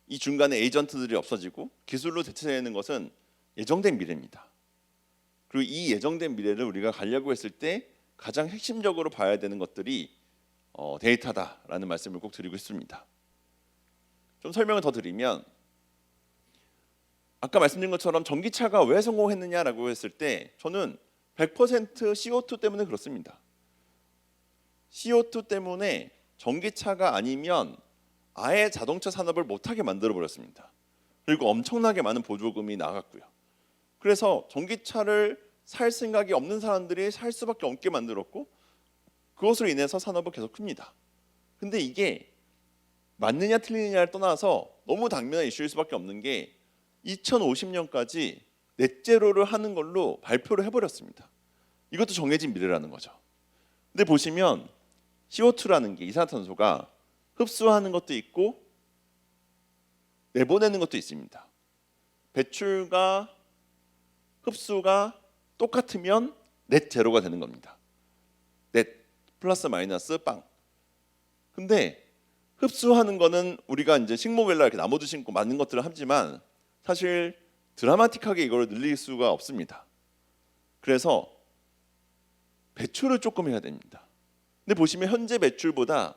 이 중간에 에이전트들이 없어지고 기술로 대체되는 것은 예정된 미래입니다. 그리고 이 예정된 미래를 우리가 가려고 했을 때 가장 핵심적으로 봐야 되는 것들이 데이터다라는 말씀을 꼭 드리고 싶습니다. 좀 설명을 더 드리면 아까 말씀드린 것처럼 전기차가 왜 성공했느냐라고 했을 때 저는 100% CO2 때문에 그렇습니다. CO2 때문에 전기차가 아니면 아예 자동차 산업을 못하게 만들어 버렸습니다. 그리고 엄청나게 많은 보조금이 나갔고요. 그래서 전기차를 살 생각이 없는 사람들이 살 수밖에 없게 만들었고 그것으로 인해서 산업은 계속 큽니다. 근데 이게 맞느냐 틀리느냐를 떠나서 너무 당면한 이슈일 수밖에 없는 게 2050년까지 넷제로를 하는 걸로 발표를 해버렸습니다. 이것도 정해진 미래라는 거죠. 근데 보시면 CO2라는 게 이산화탄소가 흡수하는 것도 있고 내보내는 것도 있습니다. 배출과 흡수가 똑같으면 넷 제로가 되는 겁니다. 넷 플러스 마이너스 빵. 근데 흡수하는 거는 우리가 이제 식모벨라 이렇게 나무도 심고 많은 것들을 하지만 사실 드라마틱하게 이걸 늘릴 수가 없습니다. 그래서 배출을 조금 해야 됩니다. 근데 보시면 현재 배출보다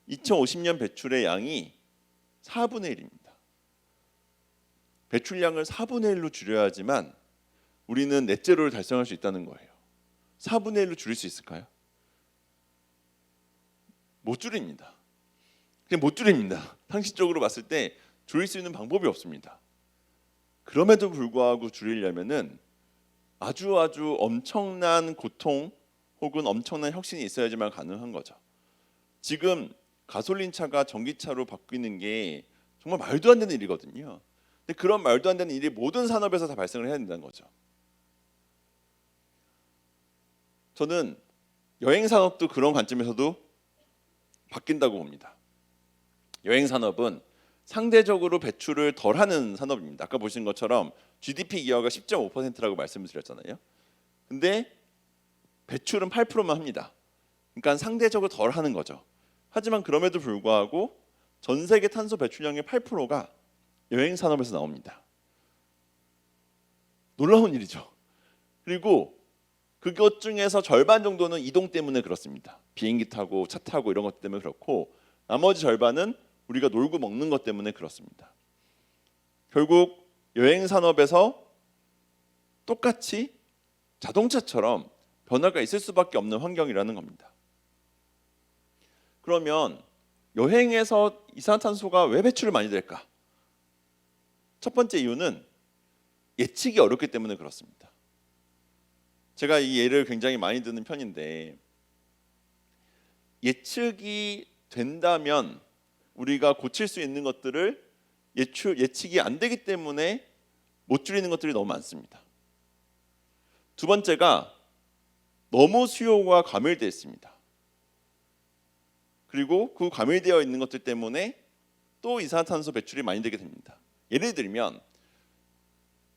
2050년 배출의 양이 4분의 1입니다. 배출량을 4분의 1로 줄여야지만 우리는 넷제로를 달성할 수 있다는 거예요. 4분의 1로 줄일 수 있을까요? 못 줄입니다. 그냥 못 줄입니다. 상식적으로 봤을 때 줄일 수 있는 방법이 없습니다. 그럼에도 불구하고 줄이려면은 아주 엄청난 고통 혹은 엄청난 혁신이 있어야지만 가능한 거죠. 지금 가솔린 차가 전기차로 바뀌는 게 정말 말도 안 되는 일이거든요. 근데 그런 말도 안 되는 일이 모든 산업에서 다 발생을 해야 된다는 거죠. 저는 여행 산업도 그런 관점에서도 바뀐다고 봅니다. 여행 산업은 상대적으로 배출을 덜하는 산업입니다. 아까 보신 것처럼 GDP 기여가 10.5%라고 말씀을 드렸잖아요. 근데 배출은 8%만 합니다. 그러니까 상대적으로 덜하는 거죠. 하지만 그럼에도 불구하고 전 세계 탄소 배출량의 8%가 여행 산업에서 나옵니다. 놀라운 일이죠. 그리고 그것 중에서 절반 정도는 이동 때문에 그렇습니다. 비행기 타고 차 타고 이런 것 때문에 그렇고 나머지 절반은 우리가 놀고 먹는 것 때문에 그렇습니다. 결국 여행 산업에서 똑같이 자동차처럼 변화가 있을 수밖에 없는 환경이라는 겁니다. 그러면 여행에서 이산화탄소가 왜 배출을 많이 될까? 첫 번째 이유는 예측이 어렵기 때문에 그렇습니다. 제가 이 예를 굉장히 많이 드는 편인데 예측이 된다면 우리가 고칠 수 있는 것들을 예측이 안 되기 때문에 못 줄이는 것들이 너무 많습니다. 두 번째가 너무 수요가 과밀되어 있습니다. 그리고 그 과밀되어 있는 것들 때문에 또 이산화탄소 배출이 많이 되게 됩니다. 예를 들면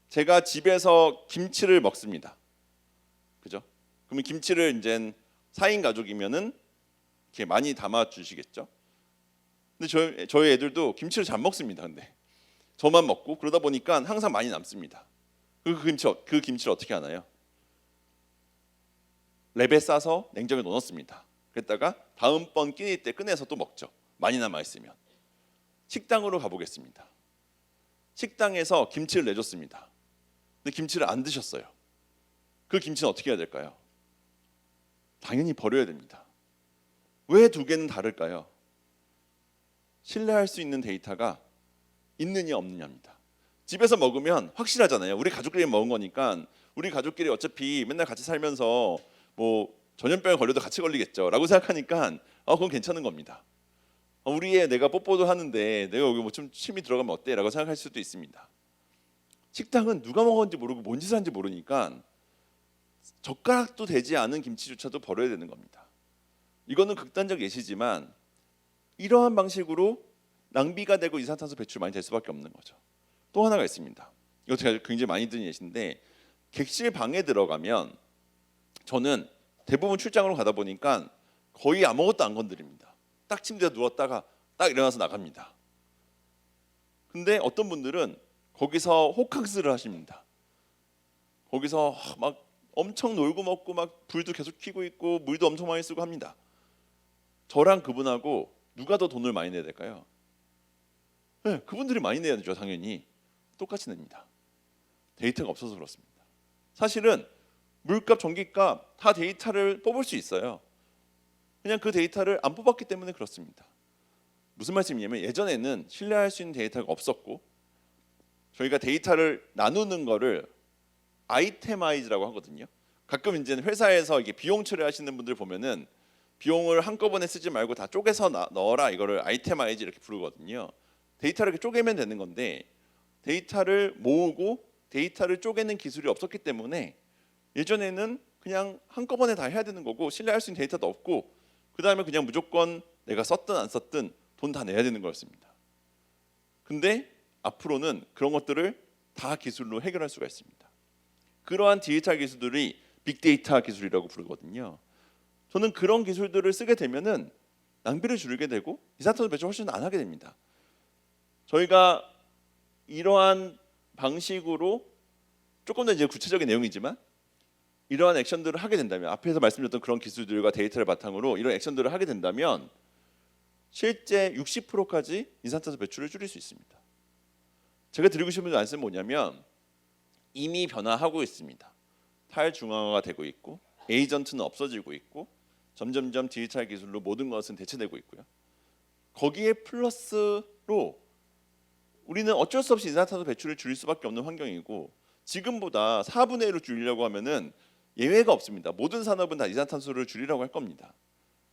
제가 집에서 김치를 먹습니다. 그죠? 그러면 김치를 이제 4인 가족이면은 이렇게 많이 담아 주시겠죠? 근데 저희 애들도 김치를 잘 먹습니다. 근데 저만 먹고 그러다 보니까 항상 많이 남습니다. 그 김치를 어떻게 하나요? 랩에 싸서 냉장고에 넣어놓습니다. 그랬다가 다음번 끼니 때 꺼내서 또 먹죠. 많이 남아 있으면. 식당으로 가보겠습니다. 식당에서 김치를 내줬습니다. 근데 김치를 안 드셨어요. 그 김치는 어떻게 해야 될까요? 당연히 버려야 됩니다. 왜 두 개는 다를까요? 신뢰할 수 있는 데이터가 있느냐 없느냐입니다. 집에서 먹으면 확실하잖아요. 우리 가족끼리 먹은 거니까 우리 가족끼리 어차피 맨날 같이 살면서 뭐 전염병에 걸려도 같이 걸리겠죠라고 생각하니까 그건 괜찮은 겁니다. 우리 애 내가 뽀뽀도 하는데 내가 여기 뭐 좀 침이 들어가면 어때?라고 생각할 수도 있습니다. 식당은 누가 먹었는지 모르고 뭔 짓을 하는지 모르니까 젓가락도 되지 않은 김치조차도 버려야 되는 겁니다. 이거는 극단적 예시지만 이러한 방식으로 낭비가 되고 이산화탄소 배출이 많이 될 수밖에 없는 거죠. 또 하나가 있습니다. 이거 제가 굉장히 많이 듣는 예시인데 객실 방에 들어가면 저는 대부분 출장으로 가다 보니까 거의 아무것도 안 건드립니다. 딱 침대에 누웠다가 딱 일어나서 나갑니다. 근데 어떤 분들은 거기서 호캉스를 하십니다. 거기서 막 엄청 놀고 먹고 막 불도 계속 켜고 있고 물도 엄청 많이 쓰고 합니다. 저랑 그분하고 누가 더 돈을 많이 내야 될까요? 네, 그분들이 많이 내야 되죠. 당연히 똑같이 냅니다. 데이터가 없어서 그렇습니다. 사실은 물값, 전기값 다 데이터를 뽑을 수 있어요. 그냥 그 데이터를 안 뽑았기 때문에 그렇습니다. 무슨 말씀이냐면 예전에는 신뢰할 수 있는 데이터가 없었고 저희가 데이터를 나누는 거를 아이템아이즈라고 하거든요. 가끔 이제 회사에서 이게 비용 처리하시는 분들 보면은 비용을 한꺼번에 쓰지 말고 다 쪼개서 넣어라 이거를 아이템아이즈 이렇게 부르거든요. 데이터를 이렇게 쪼개면 되는 건데 데이터를 모으고 데이터를 쪼개는 기술이 없었기 때문에 예전에는 그냥 한꺼번에 다 해야 되는 거고 신뢰할 수 있는 데이터도 없고 그 다음에 그냥 무조건 내가 썼든 안 썼든 돈 다 내야 되는 거였습니다. 근데 앞으로는 그런 것들을 다 기술로 해결할 수가 있습니다. 그러한 디지털 기술들이 빅데이터 기술이라고 부르거든요. 저는 그런 기술들을 쓰게 되면은 낭비를 줄이게 되고 이산화탄소 배출 훨씬 안 하게 됩니다. 저희가 이러한 방식으로 조금 더 이제 구체적인 내용이지만 이러한 액션들을 하게 된다면 앞에서 말씀드렸던 그런 기술들과 데이터를 바탕으로 이런 액션들을 하게 된다면 실제 60%까지 이산화탄소 배출을 줄일 수 있습니다. 제가 드리고 싶은 말씀은 뭐냐면 이미 변화하고 있습니다. 탈중앙화가 되고 있고 에이전트는 없어지고 있고 점점점 디지털 기술로 모든 것은 대체되고 있고요. 거기에 플러스로 우리는 어쩔 수 없이 이산화탄소 배출을 줄일 수밖에 없는 환경이고 지금보다 4분의 1로 줄이려고 하면은 예외가 없습니다. 모든 산업은 다 이산화탄소를 줄이려고 할 겁니다.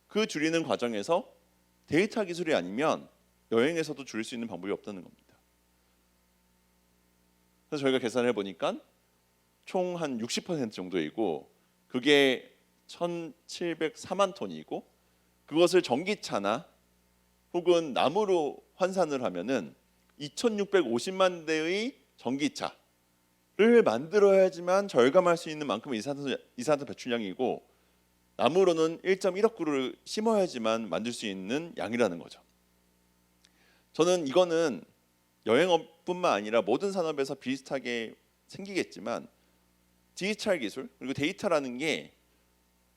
그 줄이는 과정에서 데이터 기술이 아니면 여행에서도 줄일 수 있는 방법이 없다는 겁니다. 그래서 저희가 계산을 해보니까 총 한 60% 정도이고 그게 1,704만 톤이고 그것을 전기차나 혹은 나무로 환산을 하면은 2,650만 대의 전기차를 만들어야지만 절감할 수 있는 만큼의 이산화탄소 배출량이고 나무로는 1.1억 그루를 심어야지만 만들 수 있는 양이라는 거죠. 저는 이거는 여행업뿐만 아니라 모든 산업에서 비슷하게 생기겠지만 디지털 기술 그리고 데이터라는 게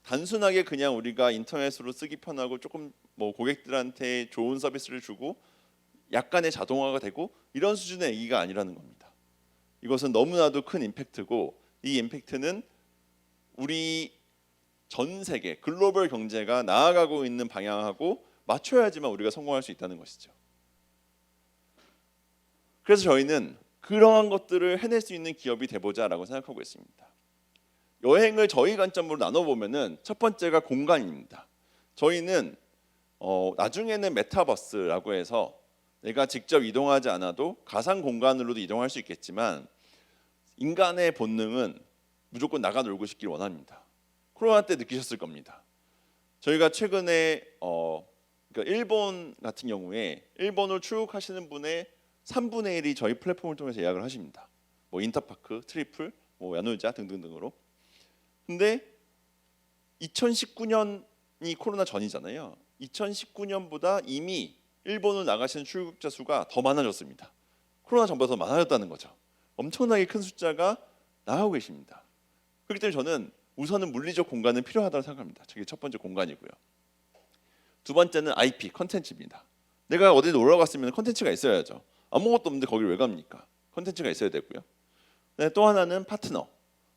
단순하게 그냥 우리가 인터넷으로 쓰기 편하고 조금 뭐 고객들한테 좋은 서비스를 주고 약간의 자동화가 되고 이런 수준의 얘기가 아니라는 겁니다. 이것은 너무나도 큰 임팩트고 이 임팩트는 우리 전 세계 글로벌 경제가 나아가고 있는 방향하고 맞춰야지만 우리가 성공할 수 있다는 것이죠. 그래서 저희는 그러한 것들을 해낼 수 있는 기업이 돼보자라고 생각하고 있습니다. 여행을 저희 관점으로 나눠보면은 첫 번째가 공간입니다. 저희는 나중에는 메타버스라고 해서 내가 직접 이동하지 않아도 가상 공간으로도 이동할 수 있겠지만 인간의 본능은 무조건 나가 놀고 싶길 원합니다. 코로나 때 느끼셨을 겁니다. 저희가 최근에 그러니까 일본 같은 경우에 일본을 출국하시는 분의 3분의 1이 저희 플랫폼을 통해서 예약을 하십니다. 뭐 인터파크, 트리플, 뭐 야누자 등등등으로. 근데 2019년이 코로나 전이잖아요. 2019년보다 이미 일본을 나가시는 출국자 수가 더 많아졌습니다. 코로나 전보다 더 많아졌다는 거죠. 엄청나게 큰 숫자가 나가고 계십니다. 그렇기 때문에 저는 우선은 물리적 공간은 필요하다고 생각합니다. 저게 첫 번째 공간이고요. 두 번째는 IP, 컨텐츠입니다. 내가 어디 놀러 갔으면 컨텐츠가 있어야죠. 아무것도 없는데 거기를 왜 갑니까? 컨텐츠가 있어야 되고요. 또 하나는 파트너,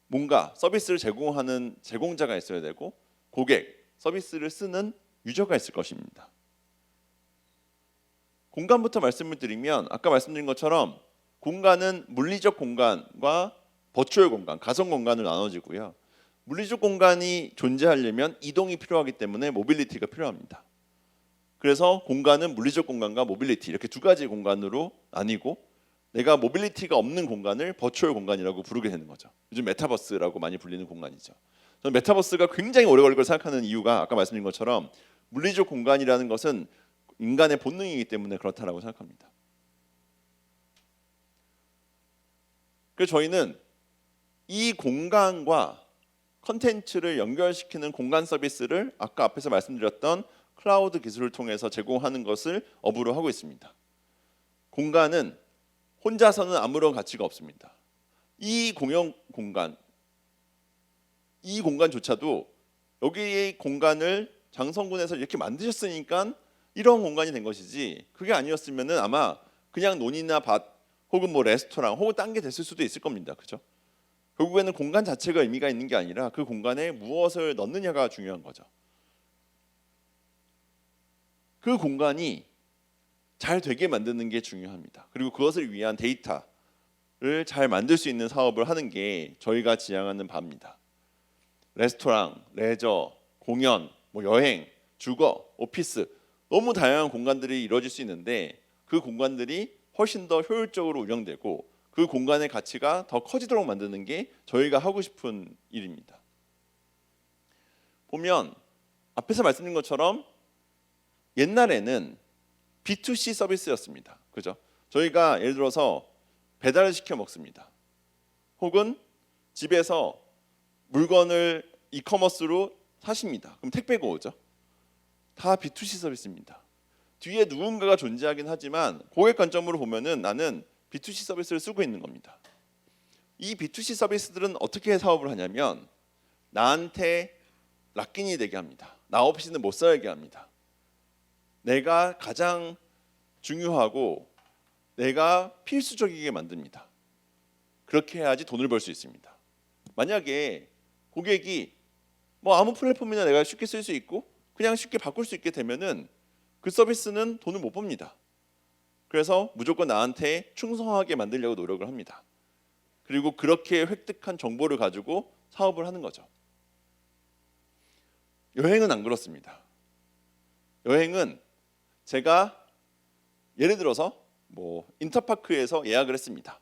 뭔가 서비스를 제공하는 제공자가 있어야 되고 고객, 서비스를 쓰는 유저가 있을 것입니다. 공간부터 말씀을 드리면 아까 말씀드린 것처럼 공간은 물리적 공간과 버추얼 공간, 가상 공간으로 나눠지고요. 물리적 공간이 존재하려면 이동이 필요하기 때문에 모빌리티가 필요합니다. 그래서 공간은 물리적 공간과 모빌리티 이렇게 두 가지 공간으로 나뉘고 내가 모빌리티가 없는 공간을 버추얼 공간이라고 부르게 되는 거죠. 요즘 메타버스라고 많이 불리는 공간이죠. 저는 메타버스가 굉장히 오래 걸릴 걸 생각하는 이유가 아까 말씀드린 것처럼 물리적 공간이라는 것은 인간의 본능이기 때문에 그렇다라고 생각합니다. 그래서 저희는 이 공간과 컨텐츠를 연결시키는 공간 서비스를 아까 앞에서 말씀드렸던 클라우드 기술을 통해서 제공하는 것을 업으로 하고 있습니다. 공간은 혼자서는 아무런 가치가 없습니다. 이 공용 공간, 이 공간조차도 여기의 공간을 장성군에서 이렇게 만드셨으니까 이런 공간이 된 것이지 그게 아니었으면은 아마 그냥 논이나 밭 혹은 뭐 레스토랑 혹은 딴 게 됐을 수도 있을 겁니다. 그죠? 결국에는 공간 자체가 의미가 있는 게 아니라 그 공간에 무엇을 넣느냐가 중요한 거죠. 그 공간이 잘 되게 만드는 게 중요합니다. 그리고 그것을 위한 데이터를 잘 만들 수 있는 사업을 하는 게 저희가 지향하는 바입니다. 레스토랑, 레저, 공연, 뭐 여행, 주거, 오피스 너무 다양한 공간들이 이루어질 수 있는데 그 공간들이 훨씬 더 효율적으로 운영되고 그 공간의 가치가 더 커지도록 만드는 게 저희가 하고 싶은 일입니다. 보면 앞에서 말씀드린 것처럼 옛날에는 B2C 서비스였습니다. 그죠? 저희가 예를 들어서 배달을 시켜 먹습니다. 혹은 집에서 물건을 이커머스로 사십니다. 그럼 택배가 오죠. 다 B2C 서비스입니다. 뒤에 누군가가 존재하긴 하지만 고객 관점으로 보면은 나는 B2C 서비스를 쓰고 있는 겁니다. 이 B2C 서비스들은 어떻게 사업을 하냐면 나한테 락인이 되게 합니다. 나 없이는 못 살게 합니다. 내가 가장 중요하고 내가 필수적이게 만듭니다. 그렇게 해야지 돈을 벌 수 있습니다. 만약에 고객이 뭐 아무 플랫폼이나 내가 쉽게 쓸 수 있고 그냥 쉽게 바꿀 수 있게 되면은 그 서비스는 돈을 못 법니다. 그래서 무조건 나한테 충성하게 만들려고 노력을 합니다. 그리고 그렇게 획득한 정보를 가지고 사업을 하는 거죠. 여행은 안 그렇습니다. 여행은 제가 예를 들어서 뭐 인터파크에서 예약을 했습니다.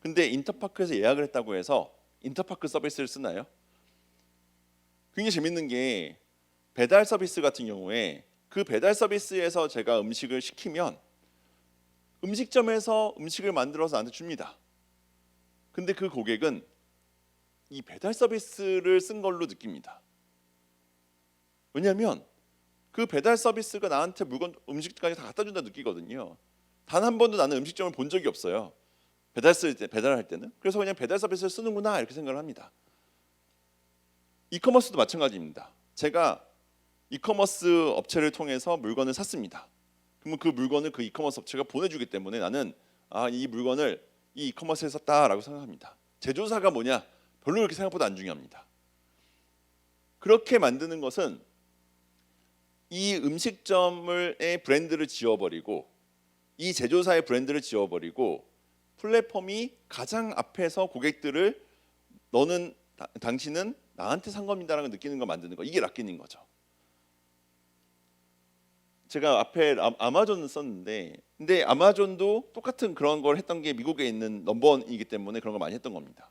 근데 인터파크에서 예약을 했다고 해서 인터파크 서비스를 쓰나요? 굉장히 재밌는 게 배달 서비스 같은 경우에 그 배달 서비스에서 제가 음식을 시키면 음식점에서 음식을 만들어서 나한테 줍니다. 근데 그 고객은 이 배달 서비스를 쓴 걸로 느낍니다. 왜냐하면 그 배달 서비스가 나한테 물건 음식까지 다 갖다 준다 느끼거든요. 단 한 번도 나는 음식점을 본 적이 없어요. 배달할 때는. 그래서 그냥 배달 서비스를 쓰는구나 이렇게 생각을 합니다. 이커머스도 마찬가지입니다. 제가 이커머스 업체를 통해서 물건을 샀습니다. 그러면 그 물건을 그 이커머스 업체가 보내주기 때문에 나는 이 물건을 이 이커머스에 샀다라고 생각합니다. 제조사가 뭐냐? 별로 그렇게 생각보다 안 중요합니다. 그렇게 만드는 것은 이 음식점의 브랜드를 지워버리고 이 제조사의 브랜드를 지워버리고 플랫폼이 가장 앞에서 고객들을 당신은 나한테 산 겁니다라고 느끼는 거 만드는 거 이게 락인인 거죠. 제가 앞에 아마존을 썼는데, 근데 아마존도 똑같은 그런 걸 했던 게 미국에 있는 넘버원이기 때문에 그런 걸 많이 했던 겁니다.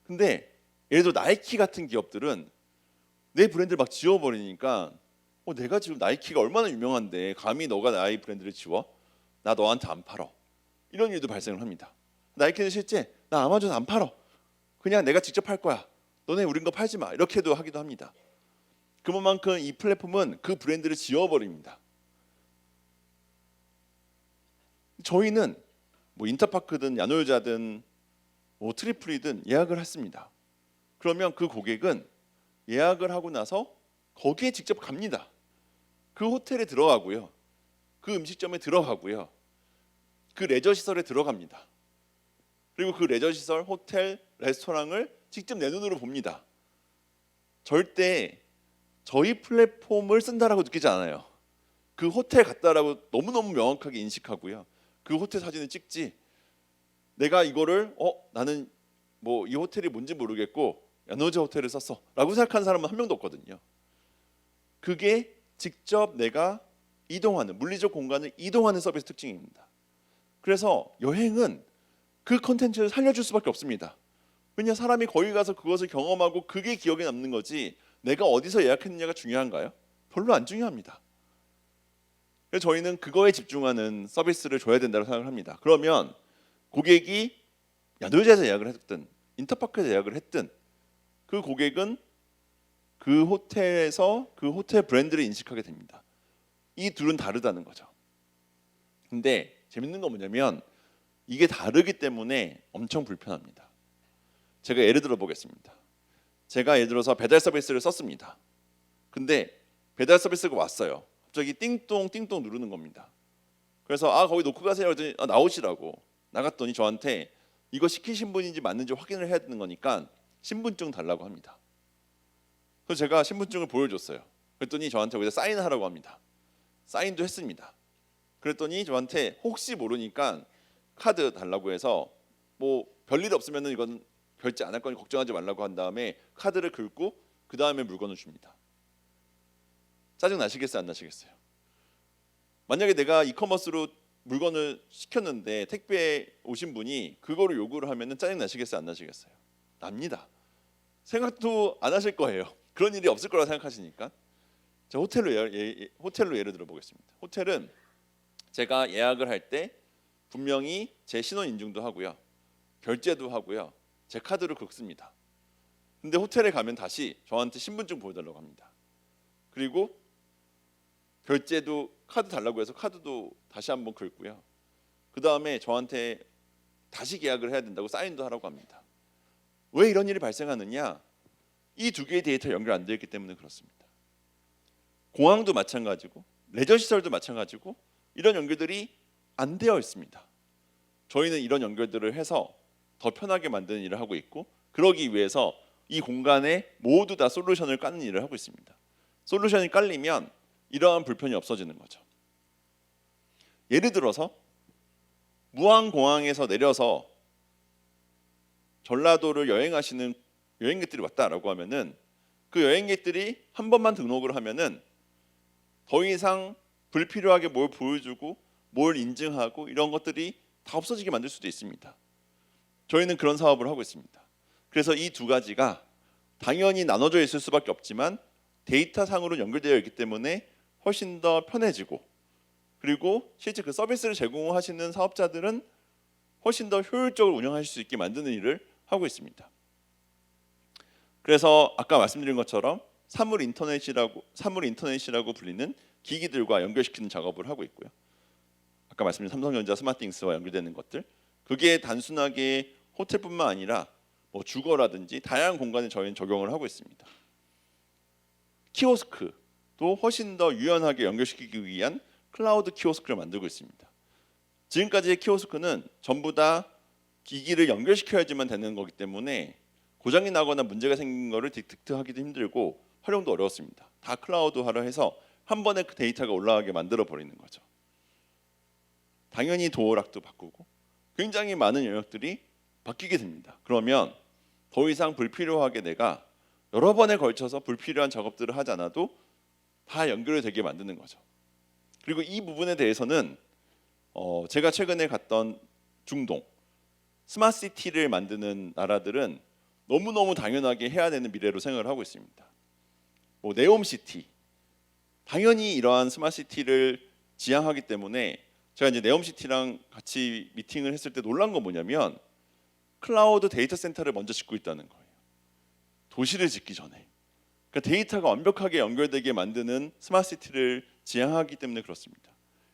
근데 예를 들어 나이키 같은 기업들은 내 브랜드를 막 지워버리니까 내가 지금 나이키가 얼마나 유명한데 감히 너가 나의 브랜드를 지워? 나 너한테 안 팔어. 이런 일도 발생을 합니다. 나이키는 실제 나 아마존 안 팔어. 그냥 내가 직접 팔 거야. 너네 우린 거 팔지 마. 이렇게도 하기도 합니다. 그만큼 이 플랫폼은 그 브랜드를 지워버립니다. 저희는 뭐 인터파크든 야놀자든 뭐 트리플이든 예약을 했습니다. 그러면 그 고객은 예약을 하고 나서 거기에 직접 갑니다. 그 호텔에 들어가고요. 그 음식점에 들어가고요. 그 레저 시설에 들어갑니다. 그리고 그 레저 시설, 호텔, 레스토랑을 직접 내 눈으로 봅니다. 절대 저희 플랫폼을 쓴다라고 느끼지 않아요. 그 호텔 갔다라고 너무너무 명확하게 인식하고요. 그 호텔 사진을 찍지. 내가 이거를 나는 뭐 이 호텔이 뭔지 모르겠고 야노자 호텔을 썼어라고 생각하는 사람은 한 명도 없거든요. 그게 직접 내가 이동하는 물리적 공간을 이동하는 서비스 특징입니다. 그래서 여행은 그 컨텐츠를 살려줄 수밖에 없습니다. 왜냐 사람이 거기 가서 그것을 경험하고 그게 기억에 남는 거지 내가 어디서 예약했느냐가 중요한가요? 별로 안 중요합니다. 그래서 저희는 그거에 집중하는 서비스를 줘야 된다고 생각을 합니다. 그러면 고객이 야놀자에서 예약을 했든 인터파크에서 예약을 했든 그 고객은 그 호텔에서 그 호텔 브랜드를 인식하게 됩니다. 이 둘은 다르다는 거죠. 근데 재밌는 건 뭐냐면 이게 다르기 때문에 엄청 불편합니다. 제가 예를 들어 보겠습니다. 제가 예를 들어서 배달 서비스를 썼습니다. 근데 배달 서비스가 왔어요. 갑자기 띵동 띵동 누르는 겁니다. 그래서 거기 놓고 가세요. 그랬더니 나오시라고. 나갔더니 저한테 이거 시키신 분인지 맞는지 확인을 해야 되는 거니까 신분증 달라고 합니다. 그래서 제가 신분증을 보여줬어요. 그랬더니 저한테 거기다 사인하라고 합니다. 사인도 했습니다. 그랬더니 저한테 혹시 모르니까 카드 달라고 해서 뭐 별일 없으면 이건 결제 안 할 거니 걱정하지 말라고 한 다음에 카드를 긁고 그 다음에 물건을 줍니다. 짜증 나시겠어요? 안 나시겠어요? 만약에 내가 이커머스로 물건을 시켰는데 택배에 오신 분이 그거를 요구를 하면 짜증 나시겠어요? 안 나시겠어요? 납니다. 생각도 안 하실 거예요. 그런 일이 없을 거라고 생각하시니까. 자, 호텔로 예를 들어 보겠습니다. 호텔은 제가 예약을 할 때 분명히 제 신원 인증도 하고요. 결제도 하고요. 제 카드로 긁습니다. 근데 호텔에 가면 다시 저한테 신분증 보여달라고 합니다. 그리고 결제도 카드 달라고 해서 카드도 다시 한번 긁고요. 그 다음에 저한테 다시 계약을 해야 된다고 사인도 하라고 합니다. 왜 이런 일이 발생하느냐? 이 두 개의 데이터 연결 안 되어 있기 때문에 그렇습니다. 공항도 마찬가지고 레저 시설도 마찬가지고 이런 연결들이 안 되어 있습니다. 저희는 이런 연결들을 해서 더 편하게 만드는 일을 하고 있고 그러기 위해서 이 공간에 모두 다 솔루션을 까는 일을 하고 있습니다. 솔루션이 깔리면 이러한 불편이 없어지는 거죠. 예를 들어서 무안공항에서 내려서 전라도를 여행하시는 여행객들이 왔다라고 하면은 그 여행객들이 한 번만 등록을 하면은 더 이상 불필요하게 뭘 보여주고 뭘 인증하고 이런 것들이 다 없어지게 만들 수도 있습니다. 저희는 그런 사업을 하고 있습니다. 그래서 이 두 가지가 당연히 나눠져 있을 수밖에 없지만 데이터상으로 연결되어 있기 때문에 훨씬 더 편해지고 그리고 실제 그 서비스를 제공하시는 사업자들은 훨씬 더 효율적으로 운영하실 수 있게 만드는 일을 하고 있습니다. 그래서 아까 말씀드린 것처럼 사물 인터넷이라고 불리는 기기들과 연결시키는 작업을 하고 있고요. 아까 말씀드린 삼성전자 스마트띵스와 연결되는 것들 그게 단순하게 호텔뿐만 아니라 뭐 주거라든지 다양한 공간에 저희는 적용을 하고 있습니다. 키오스크도 훨씬 더 유연하게 연결시키기 위한 클라우드 키오스크를 만들고 있습니다. 지금까지의 키오스크는 전부 다 기기를 연결시켜야지만 되는 거기 때문에 고장이 나거나 문제가 생긴 거를 디텍트하기도 힘들고 활용도 어려웠습니다. 다 클라우드화를 해서 한 번에 그 데이터가 올라가게 만들어 버리는 거죠. 당연히 도어락도 바꾸고 굉장히 많은 영역들이 바뀌게 됩니다. 그러면 더 이상 불필요하게 내가 여러 번에 걸쳐서 불필요한 작업들을 하지 않아도 다 연결이 되게 만드는 거죠. 그리고 이 부분에 대해서는 제가 최근에 갔던 중동 스마트시티를 만드는 나라들은 너무너무 당연하게 해야 되는 미래로 생각을 하고 있습니다. 뭐 네옴시티, 당연히 이러한 스마트시티를 지향하기 때문에 제가 이제 네옴시티랑 같이 미팅을 했을 때 놀란 건 뭐냐면 클라우드 데이터 센터를 먼저 짓고 있다는 거예요. 도시를 짓기 전에. 그러니까 데이터가 완벽하게 연결되게 만드는 스마트시티를 지향하기 때문에 그렇습니다.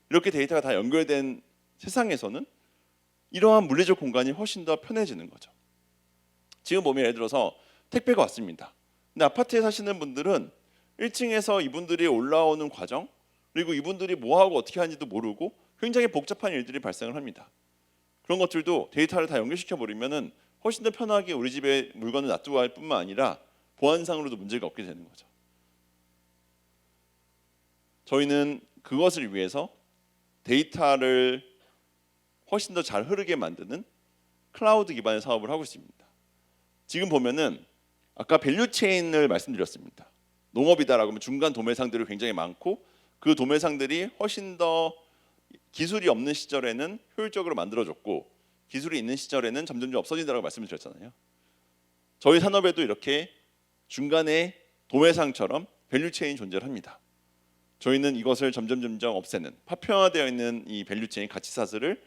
이렇게 데이터가 다 연결된 세상에서는 이러한 물리적 공간이 훨씬 더 편해지는 거죠. 지금 보면 예를 들어서 택배가 왔습니다. 근데 아파트에 사시는 분들은 1층에서 이분들이 올라오는 과정, 그리고 이분들이 뭐하고 어떻게 하는지도 모르고 굉장히 복잡한 일들이 발생을 합니다. 그런 것들도 데이터를 다 연결시켜 버리면은 훨씬 더 편하게 우리 집에 물건을 놔두고 할 뿐만 아니라 보안상으로도 문제가 없게 되는 거죠. 저희는 그것을 위해서 데이터를 훨씬 더 잘 흐르게 만드는 클라우드 기반의 사업을 하고 있습니다. 지금 보면은 아까 밸류체인을 말씀드렸습니다. 농업이다라고 하면 중간 도매상들이 굉장히 많고 그 도매상들이 훨씬 더 기술이 없는 시절에는 효율적으로 만들어졌고 기술이 있는 시절에는 점점 없어진다고 말씀을 드렸잖아요. 저희 산업에도 이렇게 중간에 도매상처럼 밸류체인이 존재를 합니다. 저희는 이것을 점점 없애는 파편화되어 있는 이 밸류체인 가치사슬을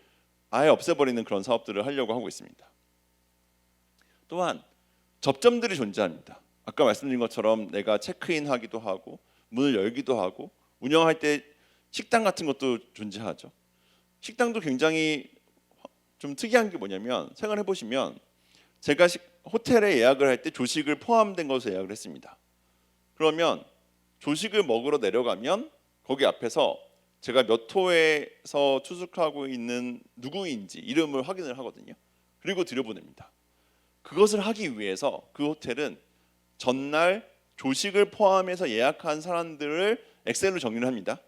아예 없애버리는 그런 사업들을 하려고 하고 있습니다. 또한 접점들이 존재합니다. 아까 말씀드린 것처럼 내가 체크인하기도 하고 문을 열기도 하고 운영할 때 식당 같은 것도 존재하죠. 식당도 굉장히 좀 특이한 게 뭐냐면 생각해 보시면 제가 호텔에 예약을 할 때 조식을 포함된 것을 예약을 했습니다. 그러면 조식을 먹으러 내려가면 거기 앞에서 제가 몇 호에서 투숙하고 있는 누구인지 이름을 확인을 하거든요. 그리고 들여보냅니다. 그것을 하기 위해서 그 호텔은 전날 조식을 포함해서 예약한 사람들을 엑셀로 정리를 합니다.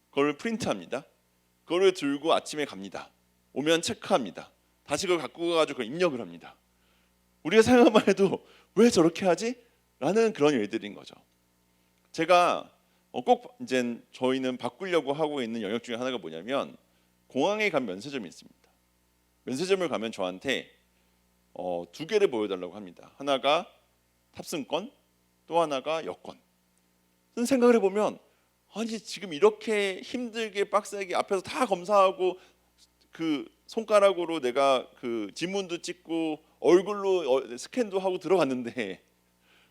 그걸 프린트합니다. 그걸 들고 아침에 갑니다. 오면 체크합니다. 다시 그걸 갖고 가가지고 그걸 입력을 합니다. 우리가 생각만 해도 왜 저렇게 하지? 라는 그런 일들인 거죠. 제가 꼭 이제 저희는 바꾸려고 하고 있는 영역 중에 하나가 뭐냐면 공항에 간 면세점이 있습니다. 면세점을 가면 저한테 두 개를 보여달라고 합니다. 하나가 탑승권, 또 하나가 여권. 생각을 해보면 아니 지금 이렇게 힘들게 빡세게 앞에서 다 검사하고 그 손가락으로 내가 그 지문도 찍고 얼굴로 스캔도 하고 들어갔는데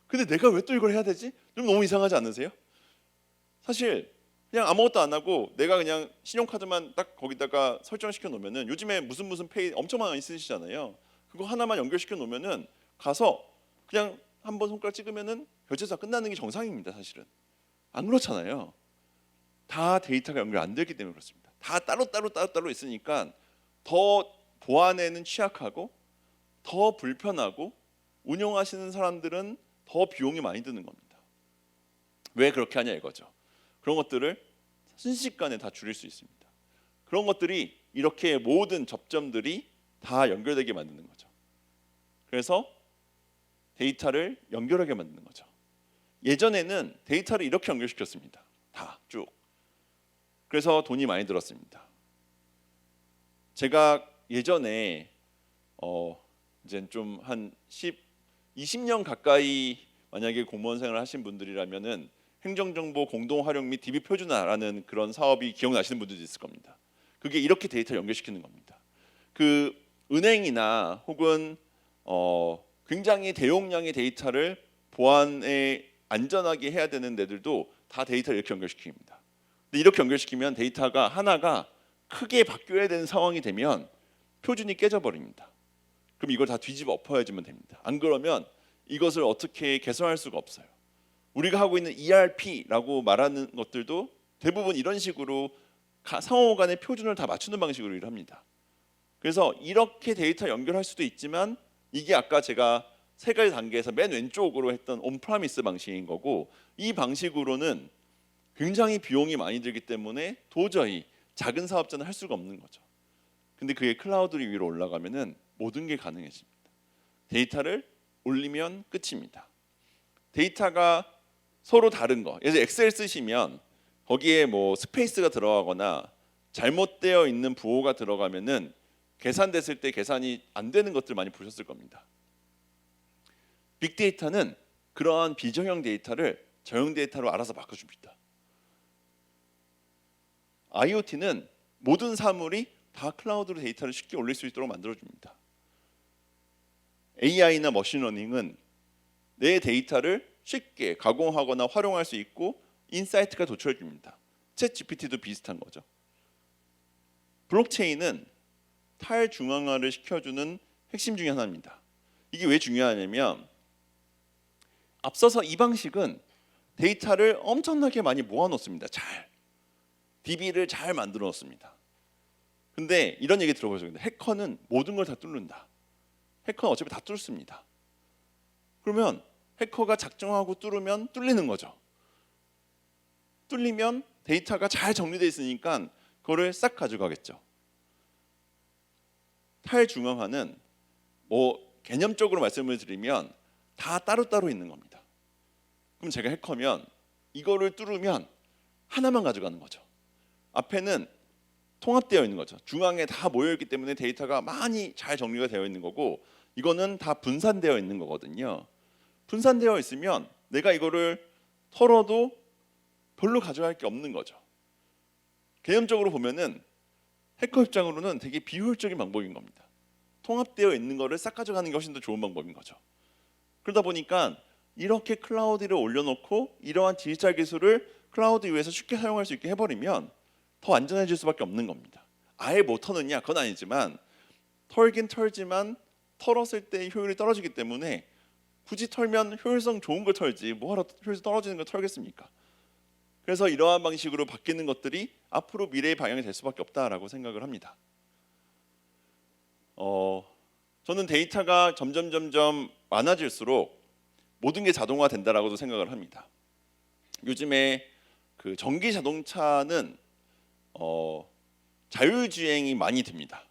근데 내가 왜 또 이걸 해야 되지? 좀 너무 이상하지 않으세요? 사실 그냥 아무것도 안 하고 내가 그냥 신용카드만 딱 거기다가 설정시켜 놓으면은 요즘에 무슨 페이 엄청 많이 쓰시잖아요. 그거 하나만 연결시켜 놓으면은 가서 그냥 한번 손가락 찍으면은 결제가 끝나는 게 정상입니다. 사실은 안 그렇잖아요. 다 데이터가 연결 안 되기 때문에 그렇습니다. 다 따로 있으니까 더 보안에는 취약하고 더 불편하고 운영하시는 사람들은 더 비용이 많이 드는 겁니다. 왜 그렇게 하냐 이거죠. 그런 것들을 순식간에 다 줄일 수 있습니다. 그런 것들이 이렇게 모든 접점들이 다 연결되게 만드는 거죠. 그래서 데이터를 연결하게 만드는 거죠. 예전에는 데이터를 이렇게 연결시켰습니다. 다 쭉. 그래서 돈이 많이 들었습니다. 제가 예전에 이제 좀 한 20년 가까이 만약에 공무원 생활을 하신 분들이라면은 행정정보 공동활용 및 DB 표준화라는 그런 사업이 기억나시는 분들도 있을 겁니다. 그게 이렇게 데이터를 연결시키는 겁니다. 그 은행이나 혹은 굉장히 대용량의 데이터를 보안에 안전하게 해야 되는 데들도 다 데이터를 이렇게 연결시킵니다. 근데 이렇게 연결시키면 데이터가 하나가 크게 바뀌어야 되는 상황이 되면 표준이 깨져버립니다. 그럼 이걸 다 뒤집어 엎어야지만 됩니다. 안 그러면 이것을 어떻게 개선할 수가 없어요. 우리가 하고 있는 ERP라고 말하는 것들도 대부분 이런 식으로 상호 간의 표준을 다 맞추는 방식으로 일을 합니다. 그래서 이렇게 데이터 연결할 수도 있지만 이게 아까 제가 세 가지 단계에서 맨 왼쪽으로 했던 온프라미스 방식인 거고 이 방식으로는 굉장히 비용이 많이 들기 때문에 도저히 작은 사업자는 할 수가 없는 거죠. 근데 그게 클라우드 위로 올라가면은 모든 게 가능해집니다. 데이터를 올리면 끝입니다. 데이터가 서로 다른 거. 예를 들어 엑셀 쓰시면 거기에 뭐 스페이스가 들어가거나 잘못되어 있는 부호가 들어가면은 계산됐을 때 계산이 안 되는 것들 많이 보셨을 겁니다. 빅데이터는 그러한 비정형 데이터를 정형 데이터로 알아서 바꿔줍니다. IoT는 모든 사물이 다 클라우드로 데이터를 쉽게 올릴 수 있도록 만들어줍니다. AI나 머신러닝은 내 데이터를 쉽게 가공하거나 활용할 수 있고 인사이트가 도출해줍니다. 챗 GPT도 비슷한 거죠. 블록체인은 탈중앙화를 시켜주는 핵심 중에 하나입니다. 이게 왜 중요하냐면 앞서서 이 방식은 데이터를 엄청나게 많이 모아놓습니다. DB를 잘 만들어 놓습니다. 근데 이런 얘기 들어보셨죠? 해커는 모든 걸 다 뚫는다. 해커는 어차피 다 뚫습니다. 그러면 해커가 작정하고 뚫으면 뚫리는 거죠. 뚫리면 데이터가 잘 정리되어 있으니까 그거를 싹 가져가겠죠. 탈중앙화는 뭐 개념적으로 말씀을 드리면 다 따로따로 있는 겁니다. 그럼 제가 해커면 이거를 뚫으면 하나만 가져가는 거죠. 앞에는 통합되어 있는 거죠. 중앙에 다 모여있기 때문에 데이터가 많이 잘 정리가 되어 있는 거고 이거는 다 분산되어 있는 거거든요. 분산되어 있으면 내가 이거를 털어도 별로 가져갈 게 없는 거죠. 개념적으로 보면은 해커 입장으로는 되게 비효율적인 방법인 겁니다. 통합되어 있는 거를 싹 가져가는 게 훨씬 더 좋은 방법인 거죠. 그러다 보니까 이렇게 클라우드를 올려놓고 이러한 디지털 기술을 클라우드 위에서 쉽게 사용할 수 있게 해버리면 더 안전해질 수밖에 없는 겁니다. 아예 못 터느냐? 그건 아니지만 털긴 털지만 털었을 때 효율이 떨어지기 때문에 굳이 털면 효율성 좋은 걸 털지 뭐하러 효율성 떨어지는 걸 털겠습니까? 그래서 이러한 방식으로 바뀌는 것들이 앞으로 미래의 방향이 될 수밖에 없다라고 생각을 합니다. 저는 데이터가 점점 많아질수록 모든 게 자동화된다라고도 생각을 합니다. 요즘에 그 전기 자동차는 자율주행이 많이 됩니다.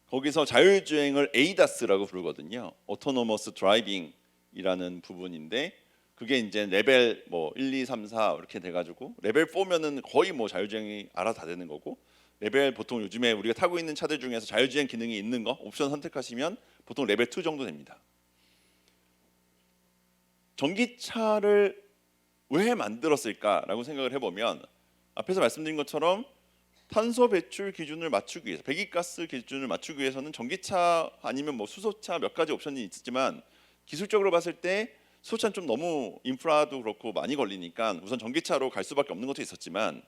거기서 자율주행을 ADAS라고 부르거든요. Autonomous Driving이라는 부분인데 그게 이제 레벨 뭐 1, 2, 3, 4 이렇게 돼가지고 레벨 4면은 거의 뭐 자율주행이 알아서 다 되는 거고 레벨 보통 요즘에 우리가 타고 있는 차들 중에서 자율주행 기능이 있는 거 옵션 선택하시면 보통 레벨 2 정도 됩니다. 전기차를 왜 만들었을까라고 생각을 해보면 앞에서 말씀드린 것처럼 탄소 배출 기준을 맞추기 위해서 배기가스 기준을 맞추기 위해서는 전기차 아니면 뭐 수소차 몇 가지 옵션이 있지만 기술적으로 봤을 때 수소차는 좀 너무 인프라도 그렇고 많이 걸리니까 우선 전기차로 갈 수밖에 없는 것도 있었지만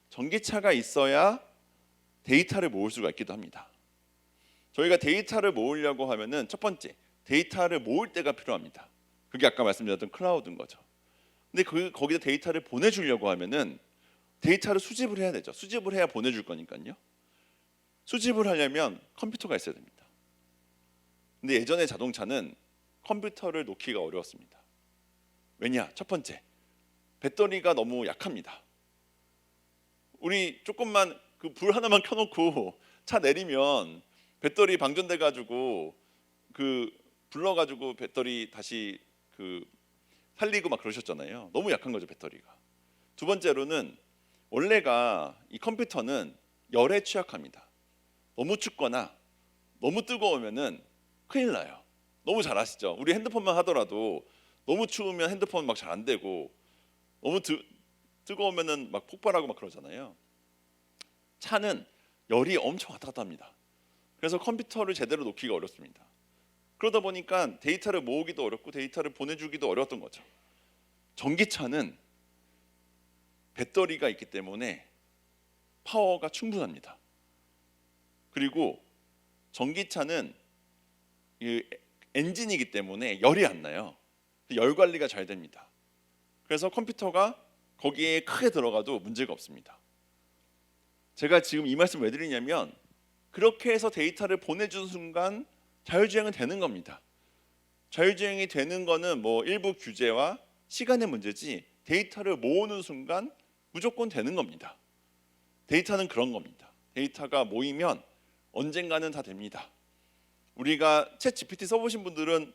전기차가 있어야 데이터를 모을 수가 있기도 합니다. 저희가 데이터를 모으려고 하면은 첫 번째 데이터를 모을 때가 필요합니다. 그게 아까 말씀드렸던 클라우드인 거죠. 근데 거기다 데이터를 보내주려고 하면은 데이터를 수집을 해야 되죠. 수집을 해야 보내줄 거니까요. 수집을 하려면 컴퓨터가 있어야 됩니다. 근데 예전에 자동차는 컴퓨터를 놓기가 어려웠습니다. 왜냐? 첫 번째, 배터리가 너무 약합니다. 우리 조금만 그 불 하나만 켜놓고 차 내리면 배터리 방전돼 가지고 그 불러가지고 배터리 다시 그 살리고 막 그러셨잖아요. 너무 약한 거죠 배터리가. 두 번째로는 원래가 이 컴퓨터는 열에 취약합니다. 너무 춥거나 너무 뜨거우면은 큰일 나요. 너무 잘 아시죠? 우리 핸드폰만 하더라도 너무 추우면 핸드폰 막 잘 안 되고 너무 뜨거우면은 막 폭발하고 막 그러잖아요. 차는 열이 엄청 왔다 갔다 합니다. 그래서 컴퓨터를 제대로 놓기가 어렵습니다. 그러다 보니까 데이터를 모으기도 어렵고 데이터를 보내주기도 어려웠던 거죠. 전기차는 배터리가 있기 때문에 파워가 충분합니다. 그리고 전기차는 이 엔진이기 때문에 열이 안 나요. 열 관리가 잘 됩니다. 그래서 컴퓨터가 거기에 크게 들어가도 문제가 없습니다. 제가 지금 이 말씀 왜 드리냐면 그렇게 해서 데이터를 보내주는 순간 자율주행은 되는 겁니다. 자율주행이 되는 거는 뭐 일부 규제와 시간의 문제지 데이터를 모으는 순간 무조건 되는 겁니다. 데이터는 그런 겁니다. 데이터가 모이면 언젠가는 다 됩니다. 우리가 챗 GPT 써보신 분들은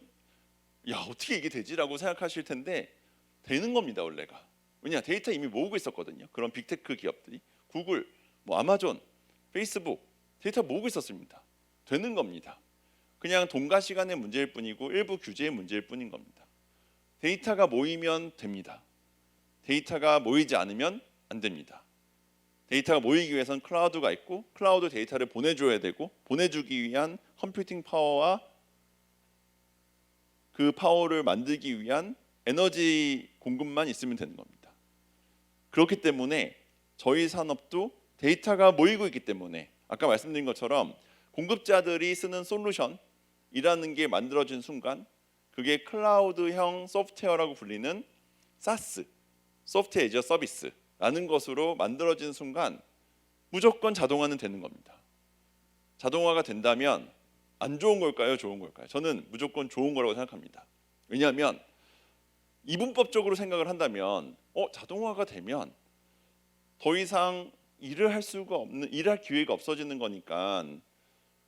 야 어떻게 이게 되지라고 생각하실 텐데 되는 겁니다 원래가. 왜냐? 데이터 이미 모으고 있었거든요. 그런 빅테크 기업들이 구글, 뭐 아마존, 페이스북 데이터 모으고 있었습니다. 되는 겁니다. 그냥 돈과 시간의 문제일 뿐이고 일부 규제의 문제일 뿐인 겁니다. 데이터가 모이면 됩니다. 데이터가 모이지 않으면 안 됩니다. 데이터가 모이기 위해서는 클라우드가 있고 클라우드 데이터를 보내줘야 되고 보내주기 위한 컴퓨팅 파워와 그 파워를 만들기 위한 에너지 공급만 있으면 되는 겁니다. 그렇기 때문에 저희 산업도 데이터가 모이고 있기 때문에 아까 말씀드린 것처럼 공급자들이 쓰는 솔루션이라는 게 만들어진 순간 그게 클라우드형 소프트웨어라고 불리는 SaaS, 소프트웨어 애저 서비스라는 것으로 만들어진 순간 무조건 자동화는 되는 겁니다. 자동화가 된다면 안 좋은 걸까요? 좋은 걸까요? 저는 무조건 좋은 거라고 생각합니다. 왜냐하면 이분법적으로 생각을 한다면 자동화가 되면 더 이상 일을 할 기회가 없어지는 거니까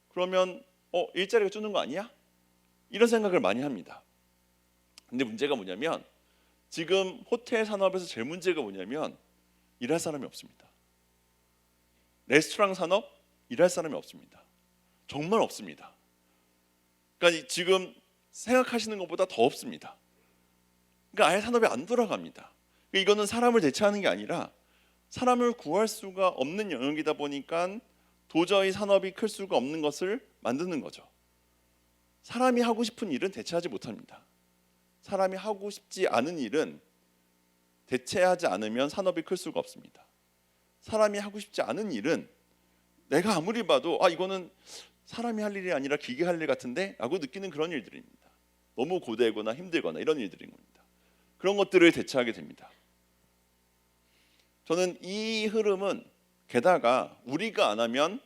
그러면 일자리가 주는 거 아니야? 이런 생각을 많이 합니다. 근데 문제가 뭐냐면 지금 호텔 산업에서 제일 문제가 뭐냐면 일할 사람이 없습니다. 레스토랑 산업 일할 사람이 없습니다. 정말 없습니다. 그러니까 지금 생각하시는 것보다 더 없습니다. 그러니까 아예 산업이 안 돌아갑니다. 이거는 사람을 대체하는 게 아니라 사람을 구할 수가 없는 영역이다 보니까 도저히 산업이 클 수가 없는 것을 만드는 거죠. 사람이 하고 싶은 일은 대체하지 못합니다. 사람이 하고 싶지 않은 일은 대체하지 않으면 산업이 클 수가 없습니다. 사람이 하고 싶지 않은 일은 내가 아무리 봐도 이거는 사람이 할 일이 아니라 기계 할 일 같은데 라고 느끼는 그런 일들입니다. 너무 고되거나 힘들거나 이런 일들인 겁니다. 그런 것들을 대체하게 됩니다. 저는 이 흐름은 게다가 우리가 안 하면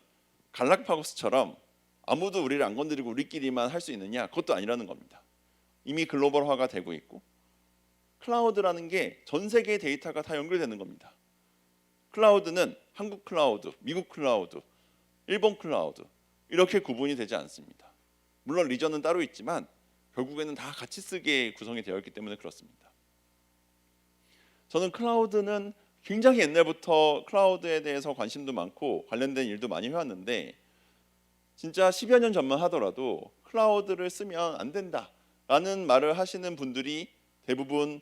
갈라파고스처럼 아무도 우리를 안 건드리고 우리끼리만 할 수 있느냐? 그것도 아니라는 겁니다. 이미 글로벌화가 되고 있고 클라우드라는 게 전 세계의 데이터가 다 연결되는 겁니다. 클라우드는 한국 클라우드, 미국 클라우드, 일본 클라우드 이렇게 구분이 되지 않습니다. 물론 리전은 따로 있지만 결국에는 다 같이 쓰게 구성이 되어 있기 때문에 그렇습니다. 저는 클라우드는 굉장히 옛날부터 클라우드에 대해서 관심도 많고 관련된 일도 많이 해왔는데 진짜 10여 년 전만 하더라도 클라우드를 쓰면 안 된다라는 말을 하시는 분들이 대부분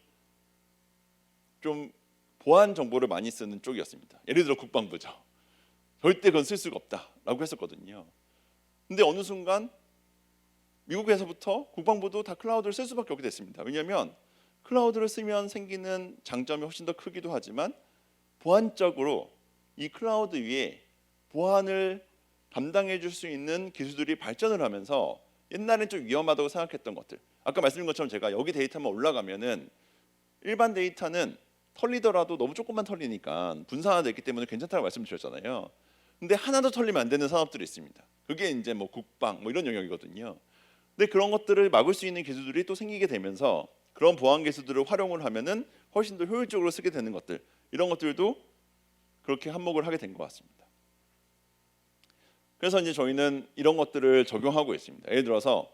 좀 보안 정보를 많이 쓰는 쪽이었습니다. 예를 들어 국방부죠. 절대 그건 쓸 수가 없다라고 했었거든요. 근데 어느 순간 미국에서부터 국방부도 다 클라우드를 쓸 수밖에 없게 됐습니다. 왜냐하면 클라우드를 쓰면 생기는 장점이 훨씬 더 크기도 하지만 보안적으로 이 클라우드 위에 보안을 담당해 줄 수 있는 기술들이 발전을 하면서 옛날엔 좀 위험하다고 생각했던 것들 아까 말씀드린 것처럼 제가 여기 데이터만 올라가면은 일반 데이터는 털리더라도 너무 조금만 털리니까 분산화됐기 때문에 괜찮다고 말씀드렸잖아요. 근데 하나도 털리면 안 되는 산업들이 있습니다. 그게 이제 뭐 국방 뭐 이런 영역이거든요. 근데 그런 것들을 막을 수 있는 기술들이 또 생기게 되면서 그런 보안 기술들을 활용을 하면은 훨씬 더 효율적으로 쓰게 되는 것들 이런 것들도 그렇게 한몫을 하게 된 것 같습니다. 그래서 이제 저희는 이런 것들을 적용하고 있습니다. 예를 들어서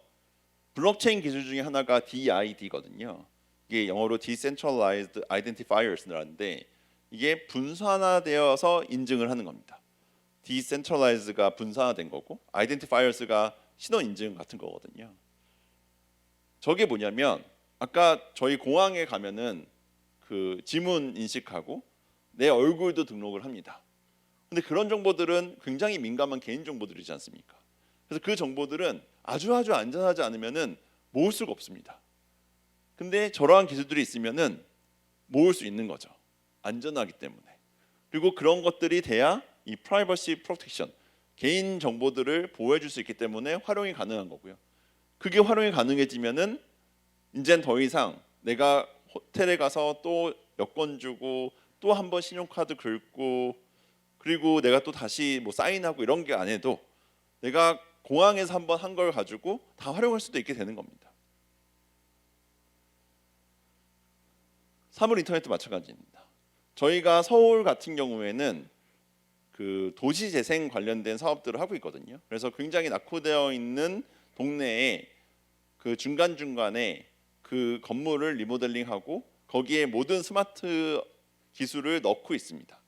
블록체인 기술 중에 하나가 DID거든요. 이게 영어로 Decentralized Identifiers라는데 이게 분산화되어서 인증을 하는 겁니다. Decentralized가 분산화된 거고 Identifiers가 신원 인증 같은 거거든요. 저게 뭐냐면 아까 저희 공항에 가면은 그 지문 인식하고 내 얼굴도 등록을 합니다. 근데 그런 정보들은 굉장히 민감한 개인 정보들이지 않습니까? 그래서 그 정보들은 아주 안전하지 않으면은 모을 수가 없습니다. 근데 저러한 기술들이 있으면은 모을 수 있는 거죠. 안전하기 때문에. 그리고 그런 것들이 돼야 이 프라이버시 프로텍션, 개인 정보들을 보호해 줄 수 있기 때문에 활용이 가능한 거고요. 그게 활용이 가능해지면은 이젠 더 이상 내가 호텔에 가서 또 여권 주고 또 한 번 신용카드 긁고 그리고 내가 또 다시 뭐 사인하고 이런 게 안 해도 내가 공항에서 한 번 한 걸 가지고 다 활용할 수도 있게 되는 겁니다. 사물 인터넷도 마찬가지입니다. 저희가 서울 같은 경우에는 그 도시 재생 관련된 사업들을 하고 있거든요. 그래서 굉장히 낙후되어 있는 동네에 그 중간중간에 그 건물을 리모델링하고 거기에 모든 스마트 기술을 넣고 있습니다.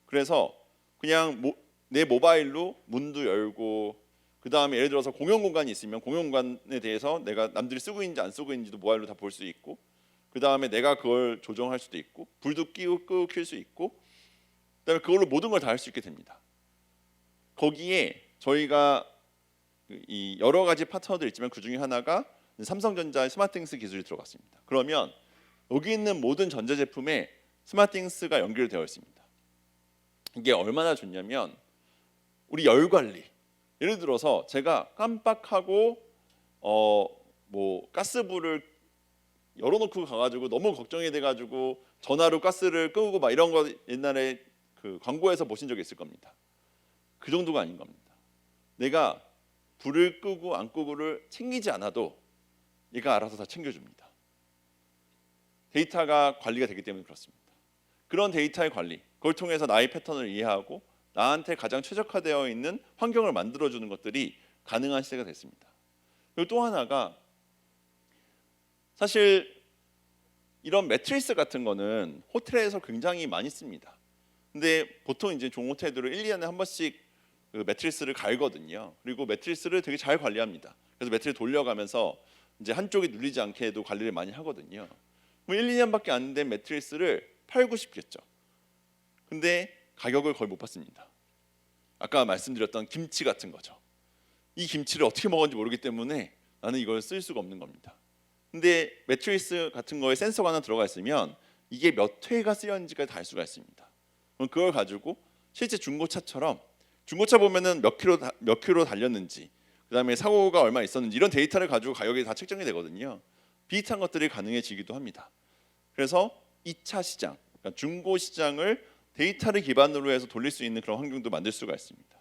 그래서 그냥 내 모바일로 문도 열고, 그 다음에 예를 들어서 공용 공간이 있으면 공용 공간에 대해서 내가 남들이 쓰고 있는지 안 쓰고 있는지도 모바일로 다 볼 수 있고, 그 다음에 내가 그걸 조정할 수도 있고, 불도 끄고 켤 수 있고, 그다음에 그걸로 모든 걸 다 할 수 있게 됩니다. 거기에 저희가 이 여러 가지 파트너들 있지만 그 중에 하나가 삼성전자의 스마트띵스 기술이 들어갔습니다. 그러면 여기 있는 모든 전자제품에 스마트띵스가 연결되어 있습니다. 이게 얼마나 좋냐면 우리 열 관리, 예를 들어서 제가 깜빡하고 뭐 가스불을 열어놓고 가가지고 너무 걱정이 돼가지고 전화로 가스를 끄고 막 이런 거 옛날에 그 광고에서 보신 적이 있을 겁니다. 그 정도가 아닌 겁니다. 내가 불을 끄고 안 끄고를 챙기지 않아도 얘가 알아서 다 챙겨줍니다. 데이터가 관리가 되기 때문에 그렇습니다. 그런 데이터의 관리, 그걸 통해서 나의 패턴을 이해하고 나한테 가장 최적화되어 있는 환경을 만들어주는 것들이 가능한 시대가 됐습니다. 그리고 또 하나가, 사실 이런 매트리스 같은 거는 호텔에서 굉장히 많이 씁니다. 근데 보통 이제 종호텔들은 1, 2년에 한 번씩 그 매트리스를 갈거든요. 그리고 매트리스를 되게 잘 관리합니다. 그래서 매트리스 돌려가면서 이제 한쪽이 눌리지 않게도 관리를 많이 하거든요. 뭐 1, 2년밖에 안 된 매트리스를 팔고 싶겠죠. 근데 가격을 거의 못 받습니다. 아까 말씀드렸던 김치 같은 거죠. 이 김치를 어떻게 먹었는지 모르기 때문에 나는 이걸 쓸 수가 없는 겁니다. 근데 매트리스 같은 거에 센서가 하나 들어가 있으면 이게 몇 회가 쓰였는지가 다 알 수가 있습니다. 그럼 그걸 가지고 실제 중고차처럼, 중고차 보면은 몇 킬로 달렸는지, 그다음에 사고가 얼마 있었는지 이런 데이터를 가지고 가격이 다 책정이 되거든요. 비슷한 것들이 가능해지기도 합니다. 그래서 2차 시장, 그러니까 중고 시장을 데이터를 기반으로 해서 돌릴 수 있는 그런 환경도 만들 수가 있습니다.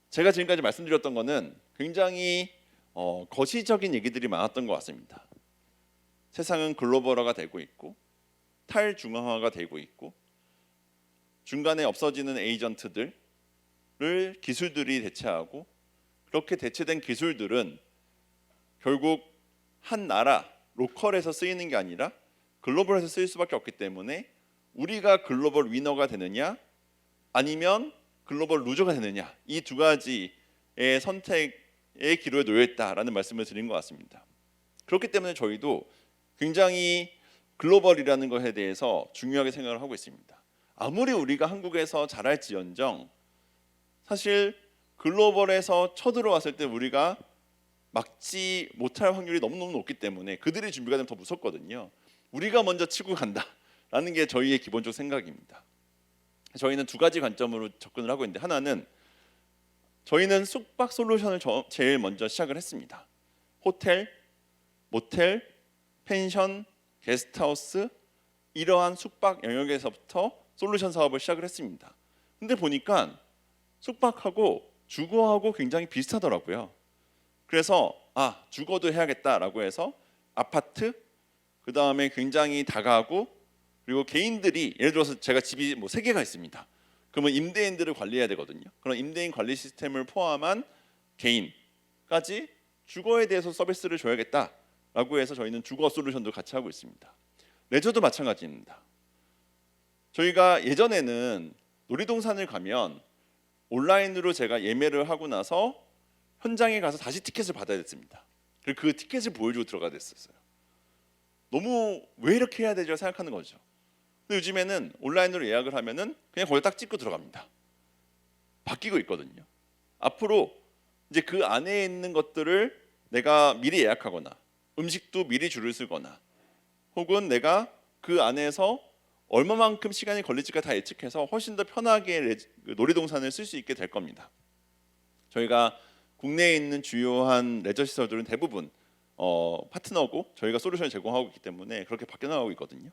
제가 지금까지 말씀드렸던 거는 굉장히 거시적인 얘기들이 많았던 것 같습니다. 세상은 글로벌화가 되고 있고 탈중앙화가 되고 있고 중간에 없어지는 에이전트들을 기술들이 대체하고, 그렇게 대체된 기술들은 결국 한 나라 로컬에서 쓰이는 게 아니라 글로벌에서 쓰일 수밖에 없기 때문에 우리가 글로벌 위너가 되느냐 아니면 글로벌 루저가 되느냐, 이 두 가지의 선택의 기로에 놓여 있다라는 말씀을 드린 것 같습니다. 그렇기 때문에 저희도 굉장히 글로벌이라는 것에 대해서 중요하게 생각을 하고 있습니다. 아무리 우리가 한국에서 잘할지언정 사실 글로벌에서 쳐들어왔을 때 우리가 막지 못할 확률이 너무너무 높기 때문에 그들이 준비가 되면 더 무섭거든요. 우리가 먼저 치고 간다라는 게 저희의 기본적 생각입니다. 저희는 두 가지 관점으로 접근을 하고 있는데, 하나는 저희는 숙박 솔루션을 제일 먼저 시작을 했습니다. 호텔, 모텔, 펜션, 게스트하우스 이러한 숙박 영역에서부터 솔루션 사업을 시작을 했습니다. 근데 보니까 숙박하고 주거하고 굉장히 비슷하더라고요. 그래서 주거도 해야겠다라고 해서 아파트, 그 다음에 굉장히 다가구, 그리고 개인들이, 예를 들어서 제가 집이 뭐 3개가 있습니다. 그러면 임대인들을 관리해야 되거든요. 그런 임대인 관리 시스템을 포함한 개인까지 주거에 대해서 서비스를 줘야겠다라고 해서 저희는 주거 솔루션도 같이 하고 있습니다. 레저도 마찬가지입니다. 저희가 예전에는 놀이동산을 가면 온라인으로 제가 예매를 하고 나서 현장에 가서 다시 티켓을 받아야 됐습니다. 그리고 그 티켓을 보여주고 들어가야 됐었어요. 너무 왜 이렇게 해야 되죠 생각하는 거죠. 근데 요즘에는 온라인으로 예약을 하면은 그냥 거기 딱 찍고 들어갑니다. 바뀌고 있거든요. 앞으로 이제 그 안에 있는 것들을 내가 미리 예약하거나 음식도 미리 줄을 서거나 혹은 내가 그 안에서 얼마만큼 시간이 걸릴지가 다 예측해서 훨씬 더 편하게 놀이동산을 쓸 수 있게 될 겁니다. 저희가 국내에 있는 주요한 레저 시설들은 대부분 파트너고 저희가 솔루션을 제공하고 있기 때문에 그렇게 바뀌어 나가고 있거든요.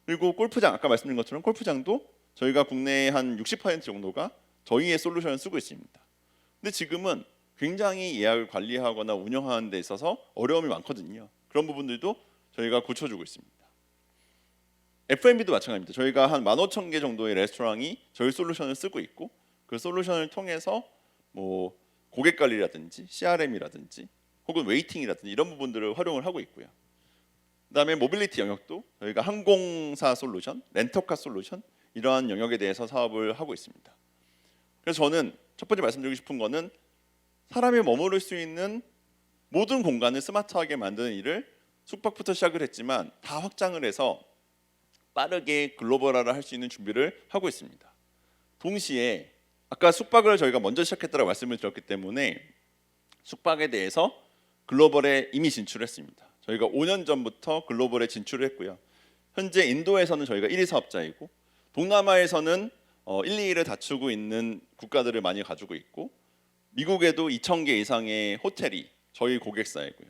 그리고 골프장, 아까 말씀드린 것처럼 골프장도 저희가 국내의 한 60% 정도가 저희의 솔루션을 쓰고 있습니다. 근데 지금은 굉장히 예약을 관리하거나 운영하는 데 있어서 어려움이 많거든요. 그런 부분들도 저희가 고쳐주고 있습니다. F&B도 마찬가지입니다. 저희가 한 15,000개 정도의 레스토랑이 저희 솔루션을 쓰고 있고, 그 솔루션을 통해서 뭐 고객 관리라든지 CRM이라든지 혹은 웨이팅이라든지 이런 부분들을 활용을 하고 있고요. 그다음에 모빌리티 영역도 저희가 항공사 솔루션, 렌터카 솔루션 이러한 영역에 대해서 사업을 하고 있습니다. 그래서 저는 첫 번째 말씀드리고 싶은 거는 사람이 머무를 수 있는 모든 공간을 스마트하게 만드는 일을 숙박부터 시작을 했지만 다 확장을 해서 빠르게 글로벌화를 할 수 있는 준비를 하고 있습니다. 동시에 아까 숙박을 저희가 먼저 시작했다고 말씀을 드렸기 때문에 숙박에 대해서 글로벌에 이미 진출했습니다. 저희가 5년 전부터 글로벌에 진출을 했고요. 현재 인도에서는 저희가 1위 사업자이고 동남아에서는 1, 2위를 다투고 있는 국가들을 많이 가지고 있고 미국에도 2,000개 이상의 호텔이 저희 고객사이고요.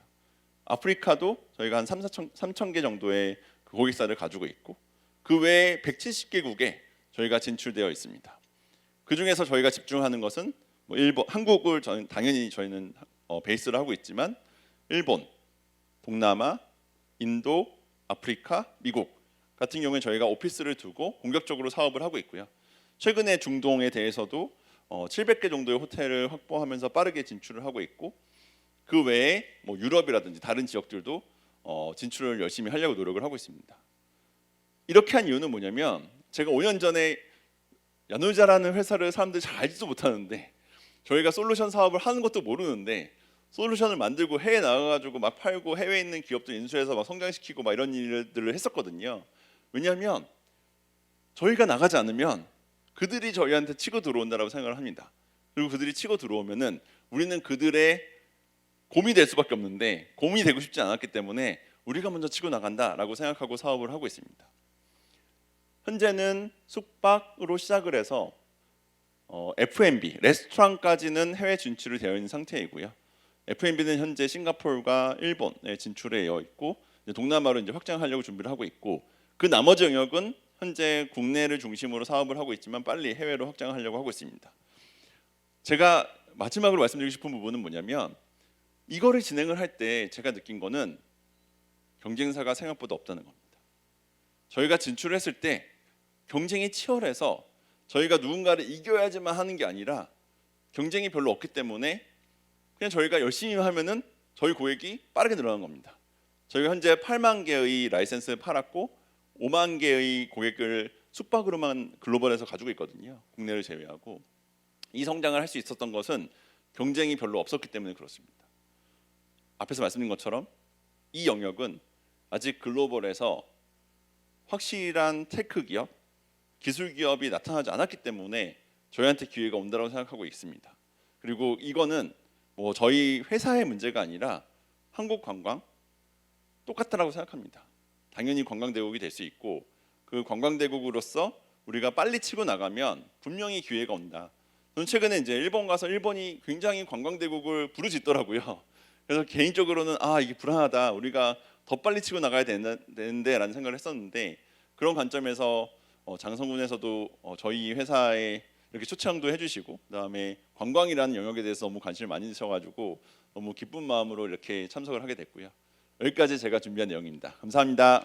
아프리카도 저희가 한 3,000개 정도의 그 고객사를 가지고 있고 그 외에 170개국에 저희가 진출되어 있습니다. 그 중에서 저희가 집중하는 것은 뭐 일본, 한국을 당연히 저희는 베이스를 하고 있지만 일본, 동남아, 인도, 아프리카, 미국 같은 경우에 저희가 오피스를 두고 본격적으로 사업을 하고 있고요. 최근에 중동에 대해서도 700개 정도의 호텔을 확보하면서 빠르게 진출을 하고 있고 그 외에 뭐 유럽이라든지 다른 지역들도 진출을 열심히 하려고 노력을 하고 있습니다. 이렇게 한 이유는 뭐냐면 제가 5년 전에 야누자라는 회사를 사람들이 잘 알지도 못하는데 저희가 솔루션 사업을 하는 것도 모르는데 솔루션을 만들고 해외 나가가지고 막 팔고 해외에 있는 기업들 인수해서 막 성장시키고 막 이런 일들을 했었거든요. 왜냐하면 저희가 나가지 않으면 그들이 저희한테 치고 들어온다라고 생각을 합니다. 그리고 그들이 치고 들어오면은 우리는 그들의 곰이 될 수밖에 없는데 곰이 되고 싶지 않았기 때문에 우리가 먼저 치고 나간다라고 생각하고 사업을 하고 있습니다. 현재는 숙박으로 시작을 해서 F&B, 레스토랑까지는 해외 진출이 되어 있는 상태이고요. F&B는 현재 싱가포르와 일본에 진출되어 있고 동남아로 이제 확장하려고 준비를 하고 있고 그 나머지 영역은 현재 국내를 중심으로 사업을 하고 있지만 빨리 해외로 확장하려고 하고 있습니다. 제가 마지막으로 말씀드리고 싶은 부분은 뭐냐면 이거를 진행을 할 때 제가 느낀 거는 경쟁사가 생각보다 없다는 겁니다. 저희가 진출을 했을 때 경쟁이 치열해서 저희가 누군가를 이겨야지만 하는 게 아니라 경쟁이 별로 없기 때문에 그냥 저희가 열심히 하면은 저희 고객이 빠르게 늘어나는 겁니다. 저희가 현재 8만 개의 라이센스를 팔았고 5만 개의 고객을 숙박으로만 글로벌에서 가지고 있거든요. 국내를 제외하고 이 성장을 할 수 있었던 것은 경쟁이 별로 없었기 때문에 그렇습니다. 앞에서 말씀드린 것처럼 이 영역은 아직 글로벌에서 확실한 테크 기업, 기술 기업이 나타나지 않았기 때문에 저희한테 기회가 온다고 생각하고 있습니다. 그리고 이거는 뭐 저희 회사의 문제가 아니라 한국 관광 똑같다라고 생각합니다. 당연히 관광대국이 될 수 있고 그 관광대국으로서 우리가 빨리 치고 나가면 분명히 기회가 온다. 저는 최근에 이제 일본 가서 일본이 굉장히 관광대국을 부르짖더라고요. 그래서 개인적으로는 이게 불안하다. 우리가 더 빨리 치고 나가야 되는데라는 생각을 했었는데 그런 관점에서 장성군에서도 저희 회사에 이렇게 초청도 해주시고 그다음에 관광이라는 영역에 대해서 너무 관심을 많이 주셔가지고 너무 기쁜 마음으로 이렇게 참석을 하게 됐고요. 여기까지 제가 준비한 내용입니다. 감사합니다.